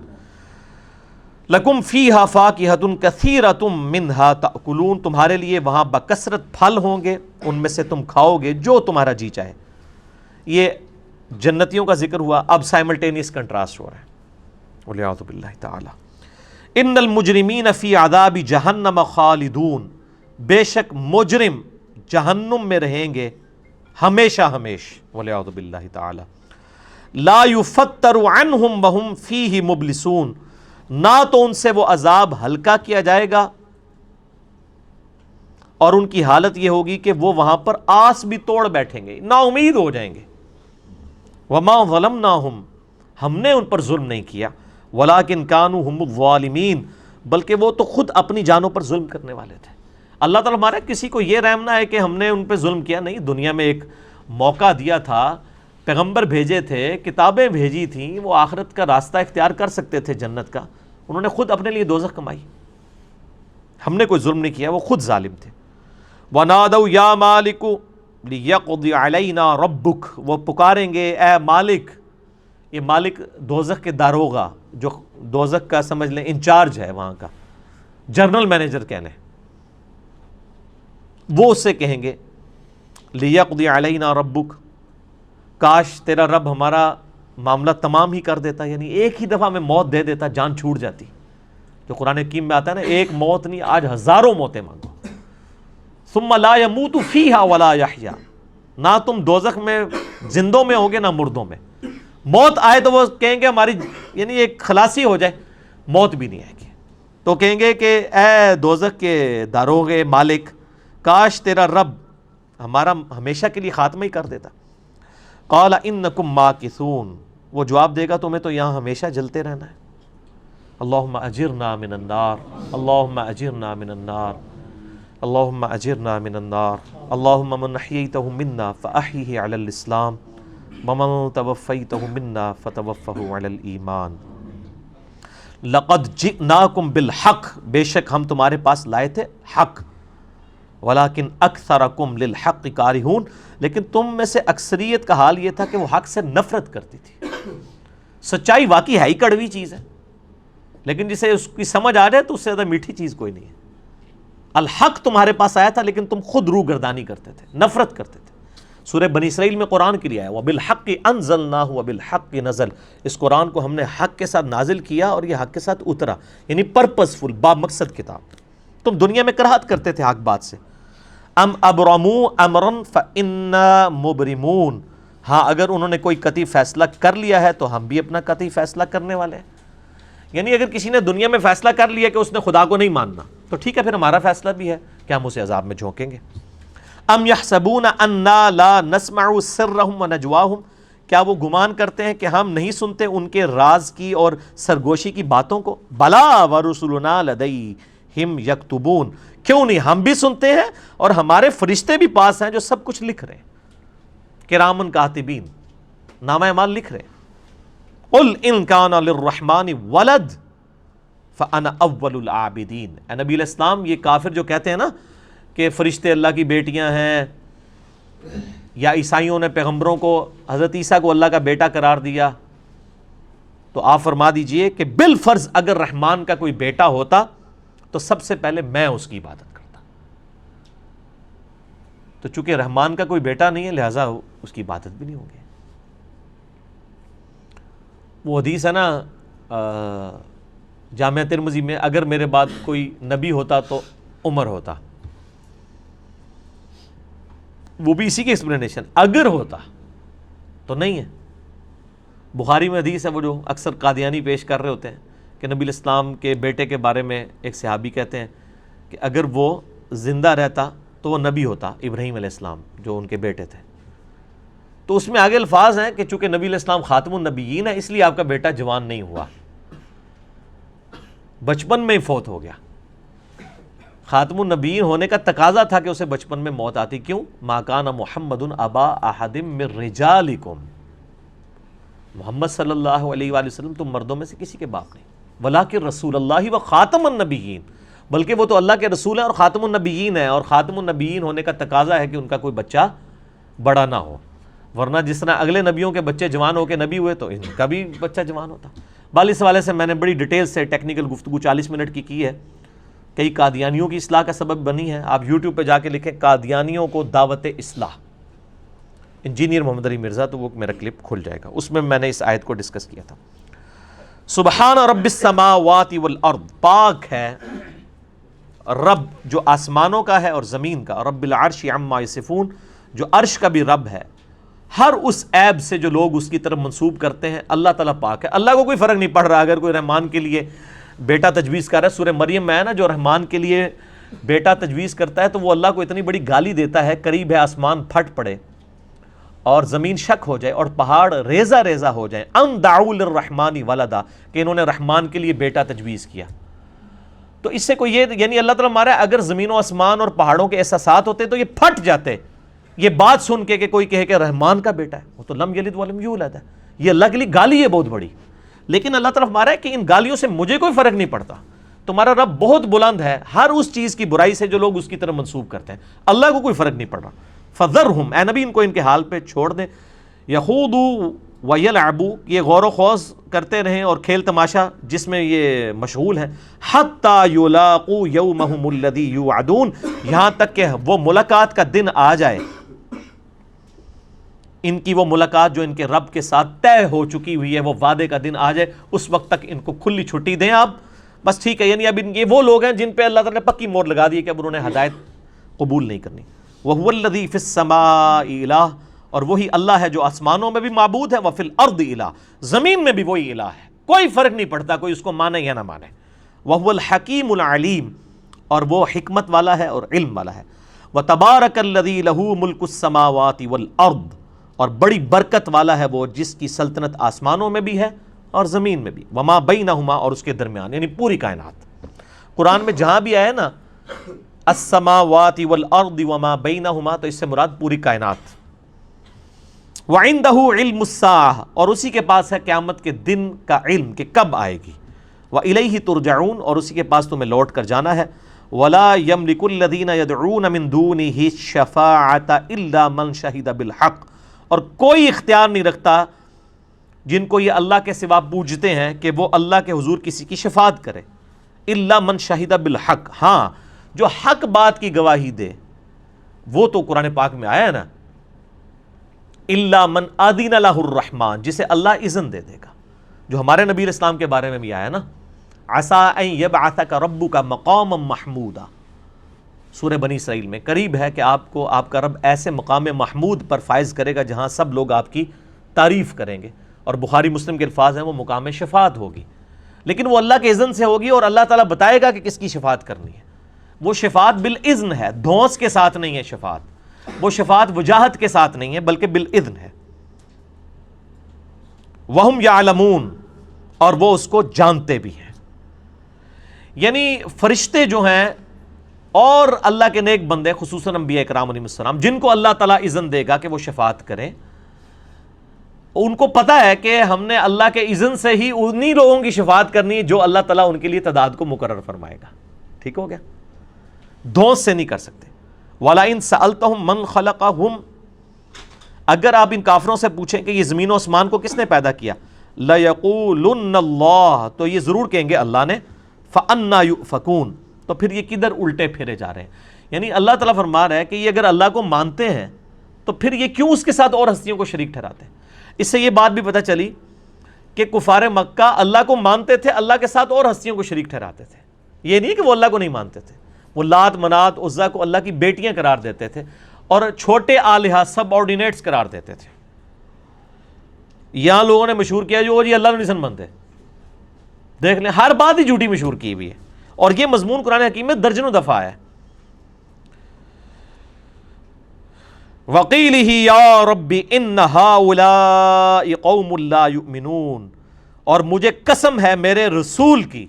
لکم فیہا فاکہۃ کثیرۃ منہا تأکلون، تمہارے لیے وہاں بکثرت پھل ہوں گے، ان میں سے تم کھاؤ گے جو تمہارا جی چاہے. یہ جنتیوں کا ذکر ہوا، اب سائملٹینیس کنٹراسٹ ہو رہا ہے. والعیاذ باللہ تعالی. ان المجرمین فی عذاب جہنم خالدون، بے شک مجرم جہنم میں رہیں گے ہمیشہ ہمیشہ. والعیاذ باللہ تعالی. لا یفتر عنہم وہم فیہ مبلسون، نہ تو ان سے وہ عذاب ہلکا کیا جائے گا اور ان کی حالت یہ ہوگی کہ وہ وہاں پر آس بھی توڑ بیٹھیں گے، نا امید ہو جائیں گے. وما ظلمناہم، ہم نے ان پر ظلم نہیں کیا. ولکن کانوا هم الظالمین، بلکہ وہ تو خود اپنی جانوں پر ظلم کرنے والے تھے. اللہ تعالیٰ ہمارا کسی کو یہ رحم نہ ہے کہ ہم نے ان پہ ظلم کیا. نہیں، دنیا میں ایک موقع دیا تھا، پیغمبر بھیجے تھے، کتابیں بھیجی تھیں، وہ آخرت کا راستہ اختیار کر سکتے تھے جنت کا، انہوں نے خود اپنے لیے دوزخ کمائی. ہم نے کوئی ظلم نہیں کیا، وہ خود ظالم تھے. وَنَادَوْا يَا مَالِكُ لِيَقْضِ عَلَيْنَا رَبُّكَ، وہ پکاریں گے اے مالک. یہ مالک دوزخ کے داروغہ، جو دوزخ کا سمجھ لیں انچارج ہے، وہاں کا جنرل مینیجر کہنے، وہ اس سے کہیں گے لِيَقْضِ عَلَيْنَا رَبُّكَ، کاش تیرا رب ہمارا معاملہ تمام ہی کر دیتا، یعنی ایک ہی دفعہ میں موت دے دیتا، جان چھوٹ جاتی. جو قرآن حکیم میں آتا ہے نا، ایک موت نہیں آج ہزاروں موتیں مانگو. ثم لا يموت فیہا ولا یحیا، نہ تم دوزخ میں زندوں میں ہوگے نہ مردوں میں. موت آئے تو وہ کہیں گے ہماری یعنی ایک خلاصی ہو جائے، موت بھی نہیں آئے گی. تو کہیں گے کہ اے دوزخ کے داروغے مالک، کاش تیرا رب ہمارا ہمیشہ کے لیے خاتمہ ہی کر دیتا. قال انکم ماکثون، وہ جواب دے گا تمہیں تو یہاں ہمیشہ جلتے رہنا ہے. اللہم اجرنا من النار، اللہم اجرنا من النار، اللہم اجرنا من النار. اللہم من احییتہ منا فاحیہ علی الاسلام ومن توفیتہ منا فتوفہ علی الایمان. لقد جئناکم بالحق، بے شک ہم تمہارے پاس لائے تھے حق. ولیکن اکثرکم للحق کارہون، لیکن تم میں سے اکثریت کا حال یہ تھا کہ وہ حق سے نفرت کرتی تھی. سچائی واقعی ہے ہی کڑوی چیز ہے، لیکن جسے اس کی سمجھ آ جائے تو اس سے زیادہ میٹھی چیز کوئی نہیں ہے. الحق تمہارے پاس آیا تھا لیکن تم خود روح گردانی کرتے تھے، نفرت کرتے تھے. سورہ بنی اسرائیل میں قرآن کے لیے آیا وَبِالْحَقِّ أَنزَلْنَاهُ وَبِالْحَقِّ نَزَلَ، اس قرآن کو ہم نے حق کے ساتھ نازل کیا اور یہ حق کے ساتھ اترا، یعنی پرپسفل، با مقصد کتاب. تم دنیا میں کراہت کرتے تھے حق بات سے. ام ابرموا امرا فإنا مبرمون، ہاں اگر انہوں نے کوئی قطعی فیصلہ کر لیا ہے تو ہم بھی اپنا قطعی فیصلہ کرنے والے ہیں. یعنی اگر کسی نے دنیا میں فیصلہ کر لیا کہ اس نے خدا کو نہیں ماننا تو ٹھیک ہے، پھر ہمارا فیصلہ بھی ہے کہ ہم اسے عذاب میں جھونکیں گے. ام یحسبون انا لا نسمع سرهم ونجواهم، کیا وہ گمان کرتے ہیں کہ ہم نہیں سنتے ان کے راز کی اور سرگوشی کی باتوں کو. بلا ورسلنا لدیہم یکتبون، کیوں نہیں، ہم بھی سنتے ہیں اور ہمارے فرشتے بھی پاس ہیں جو سب کچھ لکھ رہے ہیں. کرامن کاتبین، نامہ اعمال لکھ رہے ہیں. قل ان کان للرحمن ولد فانا اول العابدین. اے نبی علیہ السلام، یہ کافر جو کہتے ہیں نا کہ فرشتے اللہ کی بیٹیاں ہیں، یا عیسائیوں نے پیغمبروں کو، حضرت عیسیٰ کو اللہ کا بیٹا قرار دیا، تو آپ فرما دیجئے کہ بالفرض اگر رحمان کا کوئی بیٹا ہوتا تو سب سے پہلے میں اس کی عبادت کرتا. تو چونکہ رحمان کا کوئی بیٹا نہیں ہے لہٰذا اس کی عبادت بھی نہیں ہوگی. وہ حدیث ہے نا جامعہ ترمذی میں، اگر میرے بعد کوئی نبی ہوتا تو عمر ہوتا، وہ بھی اسی کی ایکسپلینیشن، اگر ہوتا تو نہیں ہے۔ بخاری میں حدیث ہے وہ جو اکثر قادیانی پیش کر رہے ہوتے ہیں کہ نبی الاسلام کے بیٹے کے بارے میں ایک صحابی کہتے ہیں کہ اگر وہ زندہ رہتا تو وہ نبی ہوتا، ابراہیم علیہ السلام جو ان کے بیٹے تھے۔ تو اس میں آگے الفاظ ہیں کہ چونکہ نبی علیہ السلام خاتم النبیین ہے، اس لیے آپ کا بیٹا جوان نہیں ہوا، بچپن میں ہی فوت ہو گیا۔ خاتم النبیین ہونے کا تقاضا تھا کہ اسے بچپن میں موت آتی، کیوں؟ ما کان محمد ابا احد من رجالکم، محمد صلی اللہ علیہ وآلہ وسلم تم مردوں میں سے کسی کے باپ نہیں، ولیکن رسول اللہ و خاتم النبیین، بلکہ وہ تو اللہ کے رسول ہیں اور خاتم النبیین ہیں، اور خاتم النبیین ہونے کا تقاضا ہے کہ ان کا کوئی بچہ بڑا نہ ہو، ورنہ جس طرح اگلے نبیوں کے بچے جوان ہو کے نبی ہوئے تو ان کا بھی بچہ جوان ہوتا۔ بال اس حوالے سے میں نے بڑی ڈیٹیل سے ٹیکنیکل گفتگو 40 منٹ کی ہے، کئی قادیانیوں کی اصلاح کا سبب بنی ہے۔ آپ یوٹیوب پہ جا کے لکھیں قادیانیوں کو دعوت اصلاح، انجینئر محمد علی مرزا، تو وہ میرا کلپ کھل جائے گا، اس میں نے اس آیت کو ڈسکس کیا تھا۔ سبحان رب السماوات والارض، پاک ہے رب جو آسمانوں کا ہے اور زمین کا، رب العرش عما یصفون، جو عرش کا بھی رب ہے، ہر اس عیب سے جو لوگ اس کی طرف منسوب کرتے ہیں اللہ تعالیٰ پاک ہے۔ اللہ کو کوئی فرق نہیں پڑ رہا اگر کوئی رحمان کے لیے بیٹا تجویز کر رہا ہے۔ سورہ مریم میں ہے نا، جو رحمان کے لیے بیٹا تجویز کرتا ہے تو وہ اللہ کو اتنی بڑی گالی دیتا ہے، قریب ہے آسمان پھٹ پڑے اور زمین شک ہو جائے اور پہاڑ ریزہ ریزہ ہو جائیں، ان دعوا للرحمن ولدا، کہ انہوں نے رحمان کے لیے بیٹا تجویز کیا۔ تو اس سے کوئی یہ یعنی اللہ تعالیٰ مارا اگر زمین و آسمان اور پہاڑوں کے احساسات ہوتے تو یہ پھٹ جاتے یہ بات سن کے کہ کوئی کہے کہ رحمان کا بیٹا ہے، وہ تو لم یلد ولم یولد ہے، یہ اللہ کے لیے گالی ہے بہت بڑی۔ لیکن اللہ تعالیٰ مارا ہے کہ ان گالیوں سے مجھے کوئی فرق نہیں پڑتا، تمہارا رب بہت بلند ہے ہر اس چیز کی برائی سے جو لوگ اس کی طرف منسوب کرتے ہیں، اللہ کو کوئی فرق نہیں پڑ رہا۔ فذرہم، اے نبی ان کو ان کے حال پہ چھوڑ دیں، یخوضوا ویلعبوا، یہ غور و خوض کرتے رہیں اور کھیل تماشا جس میں یہ مشغول ہیں، حتی یلاقوا یومہم الذی یوعدون، یہاں تک کہ وہ ملاقات کا دن آ جائے، ان کی وہ ملاقات جو ان کے رب کے ساتھ طے ہو چکی ہوئی ہے، وہ وعدے کا دن آ جائے، اس وقت تک ان کو کھلی چھٹی دیں آپ، بس ٹھیک ہے۔ یعنی اب یہ وہ لوگ ہیں جن پہ اللہ تعالیٰ نے پکی مور لگا دی کہ اب انہوں نے ہدایت قبول نہیں کرنی۔ وَهُوَ الَّذِي فِي السَّمَاءِ إِلَٰهٌ، اور وہی اللہ ہے جو آسمانوں میں بھی معبود ہے، وَفِي الْأَرْضِ إِلَٰهٌ، زمین میں بھی وہی الہ ہے، کوئی فرق نہیں پڑتا کوئی اس کو مانے یا نہ مانے۔ وَهُوَ الْحَكِيمُ الْعَلِيمُ، اور وہ حکمت والا ہے اور علم والا ہے۔ وَتَبَارَكَ الَّذِي لَهُ مُلْكُ السَّمَاوَاتِ وَالْأَرْضِ، اور بڑی برکت والا ہے وہ جس کی سلطنت آسمانوں میں بھی ہے اور زمین میں بھی، وما بینہما، اور اس کے درمیان، یعنی پوری کائنات۔ قرآن میں جہاں بھی آئے نا السماوات والارض وما بینہما، تو اس سے مراد پوری کائنات۔ وعندہ علم الساعہ، اور اسی کے پاس ہے قیامت کے دن کا علم کہ کب آئے گی۔ والیہ ترجعون، اور اسی کے پاس تمہیں لوٹ کر جانا ہے۔ ولا یملک الذین یدعون من دونہ الشفاعۃ الا من شہد بالحق، اور کوئی اختیار نہیں رکھتا جن کو یہ اللہ کے سوا پوجتے ہیں کہ وہ اللہ کے حضور کسی کی شفاعت کرے، الا من شہد بالحق، ہاں جو حق بات کی گواہی دے، وہ تو قرآن پاک میں آیا ہے نا، الا من اذن لہ الرحمن، جسے اللہ اذن دے دے گا، جو ہمارے نبی علیہ السلام کے بارے میں بھی آیا نا، عسیٰ ان یبعثک ربک مقاما محمودا، سورہ بنی اسرائیل میں، قریب ہے کہ آپ کو آپ کا رب ایسے مقام محمود پر فائز کرے گا جہاں سب لوگ آپ کی تعریف کریں گے، اور بخاری مسلم کے الفاظ ہیں وہ مقام شفاعت ہوگی، لیکن وہ اللہ کے اذن سے ہوگی، اور اللہ تعالیٰ بتائے گا کہ کس کی شفاعت کرنی ہے۔ وہ شفاعت بالاذن ہے، دھونس کے ساتھ نہیں ہے شفاعت، وہ شفاعت وجاہت کے ساتھ نہیں ہے بلکہ بالاذن ہے۔ وہم یعلمون، اور وہ اس کو جانتے بھی ہیں، یعنی فرشتے جو ہیں اور اللہ کے نیک بندے، خصوصاً انبیاء کرام علیہ السلام، جن کو اللہ تعالیٰ اذن دے گا کہ وہ شفاعت کریں، ان کو پتہ ہے کہ ہم نے اللہ کے اذن سے ہی انہی لوگوں کی شفاعت کرنی ہے جو اللہ تعالیٰ ان کے لیے تعداد کو مقرر فرمائے گا۔ ٹھیک ہو گیا، دھونس سے نہیں کر سکتے۔ وَلَئِن سَأَلْتَهُم مَّن خَلَقَهُم، اگر آپ ان کافروں سے پوچھیں کہ یہ زمین و آسمان کو کس نے پیدا کیا، لَيَقُولُنَّ اللَّهُ، تو یہ ضرور کہیں گے اللہ نے، فَأَنَّا يُؤْفَكُونَ، تو پھر یہ کدھر الٹے پھرے جا رہے ہیں۔ یعنی اللہ تعالیٰ فرما رہا ہے کہ یہ اگر اللہ کو مانتے ہیں تو پھر یہ کیوں اس کے ساتھ اور ہستیوں کو شریک ٹھہراتے ہیں۔ اس سے یہ بات بھی پتہ چلی کہ کفار مکہ اللہ کو مانتے تھے، اللہ کے ساتھ اور ہستیوں کو شریک ٹھہراتے تھے. یہ نہیں کہ وہ اللہ کو نہیں مانتے تھے، وہ لات منات عزا کو اللہ کی بیٹیاں قرار دیتے تھے اور چھوٹے آلہہ سب آرڈینیٹس قرار دیتے تھے. یہاں لوگوں نے مشہور کیا جو جی اللہ نے نہیں سن بنتے. دیکھ لیں ہر بات ہی جھوٹی مشہور کی ہوئی ہے، اور یہ مضمون قرآن حکیم میں درجنوں دفعہ ہے. وَقِيلِهِ يَا رَبِّ إِنَّ هَؤُلَاءِ قَوْمٌ لَا يُؤْمِنُونَ، اور مجھے قسم ہے میرے رسول کی،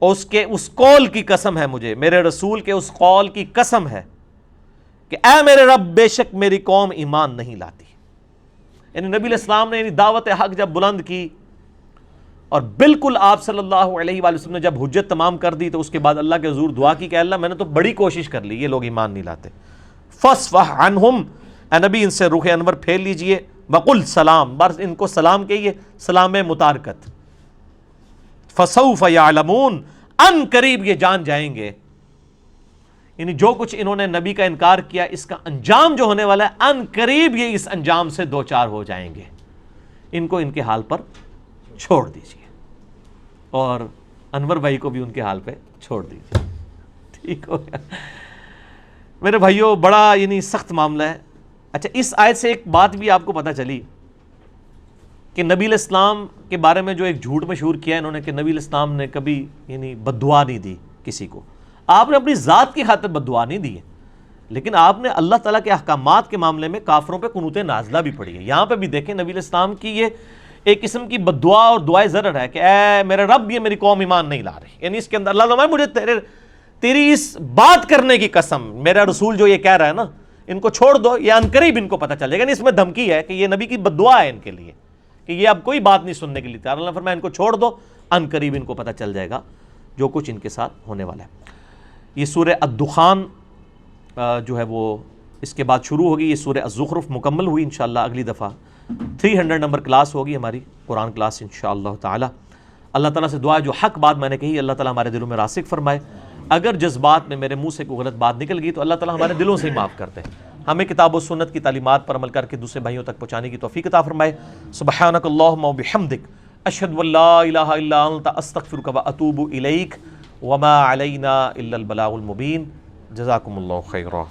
اس قول کی قسم ہے، مجھے میرے رسول کے اس قول کی قسم ہے کہ اے میرے رب بے شک میری قوم ایمان نہیں لاتی. یعنی نبی علیہ السلام نے دعوت حق جب بلند کی اور بالکل آپ صلی اللہ علیہ وآلہ وسلم نے جب حجت تمام کر دی تو اس کے بعد اللہ کے حضور دعا کی کہ اللہ میں نے تو بڑی کوشش کر لی، یہ لوگ ایمان نہیں لاتے. فَاصْفَحْ عَنْهُمْ، اے نبی ان سے رخ انور پھیر لیجئے. وَقُلْ سلام، بس ان کو سلام کہیے، سلام متارکت. فَسَوْفَ يَعْلَمُونَ، ان قریب یہ جان جائیں گے. یعنی جو کچھ انہوں نے نبی کا انکار کیا اس کا انجام جو ہونے والا ہے ان قریب یہ اس انجام سے دوچار ہو جائیں گے. ان کو ان کے حال پر چھوڑ دیجئے، اور انور بھائی کو بھی ان کے حال پہ چھوڑ دیجئے. ٹھیک ہو گیا میرے بھائیوں، بڑا یعنی سخت معاملہ ہے. اچھا، اس آیت سے ایک بات بھی آپ کو پتہ چلی کہ نبی علیہ السلام کے بارے میں جو ایک جھوٹ مشہور کیا انہوں نے کہ نبی علیہ السلام نے کبھی یعنی بد دعا نہیں دی کسی کو. آپ نے اپنی ذات کی خاطر بد دعا نہیں دی ہے، لیکن آپ نے اللہ تعالیٰ کے احکامات کے معاملے میں کافروں پہ قنوت نازلہ بھی پڑھی ہے. یہاں پہ بھی دیکھیں نبی علیہ السلام کی یہ ایک قسم کی بد دعا اور دعائے ضرر ہے کہ اے میرے رب یہ میری قوم ایمان نہیں لا رہی. یعنی اس کے اندر اللہ تعالیٰ مجھے تیری اس بات کرنے کی قسم، میرا رسول جو یہ کہہ رہا ہے نا ان کو چھوڑ دو، یہ عنقریب ان کو پتہ چل جائے گا. اس میں دھمکی ہے کہ یہ نبی کی بد دعا ہے ان کے لیے کہ یہ اب کوئی بات نہیں سننے کے لیے تیار. اللہ نے فرمایا ان کو چھوڑ دو، عنقریب ان کو پتہ چل جائے گا جو کچھ ان کے ساتھ ہونے والا ہے. یہ سورہ الدخان جو ہے وہ اس کے بعد شروع ہوگی. یہ سورہ الزخرف مکمل ہوئی. انشاءاللہ اگلی دفعہ 300 نمبر کلاس ہوگی ہماری قرآن کلاس انشاءاللہ تعالی. اللہ تعالیٰ سے دعا ہے جو حق بات میں نے کہی اللہ تعالیٰ ہمارے دلوں میں راسخ فرمائے. اگر جذبات میں میرے منہ سے کوئی غلط بات نکل گئی تو اللہ تعالیٰ ہمارے دلوں سے ہی معاف کر دے. ہمیں کتاب و سنت کی تعلیمات پر عمل کر کے دوسرے بھائیوں تک پہنچانے کی توفیق عطا فرمائے. سبحانک اللہم و بحمدک، اشہد ان لا الہ الا انت، استغفرک و اتوب الیک، وما علینا الا البلاغ المبین. جزاکم اللہ خیرا.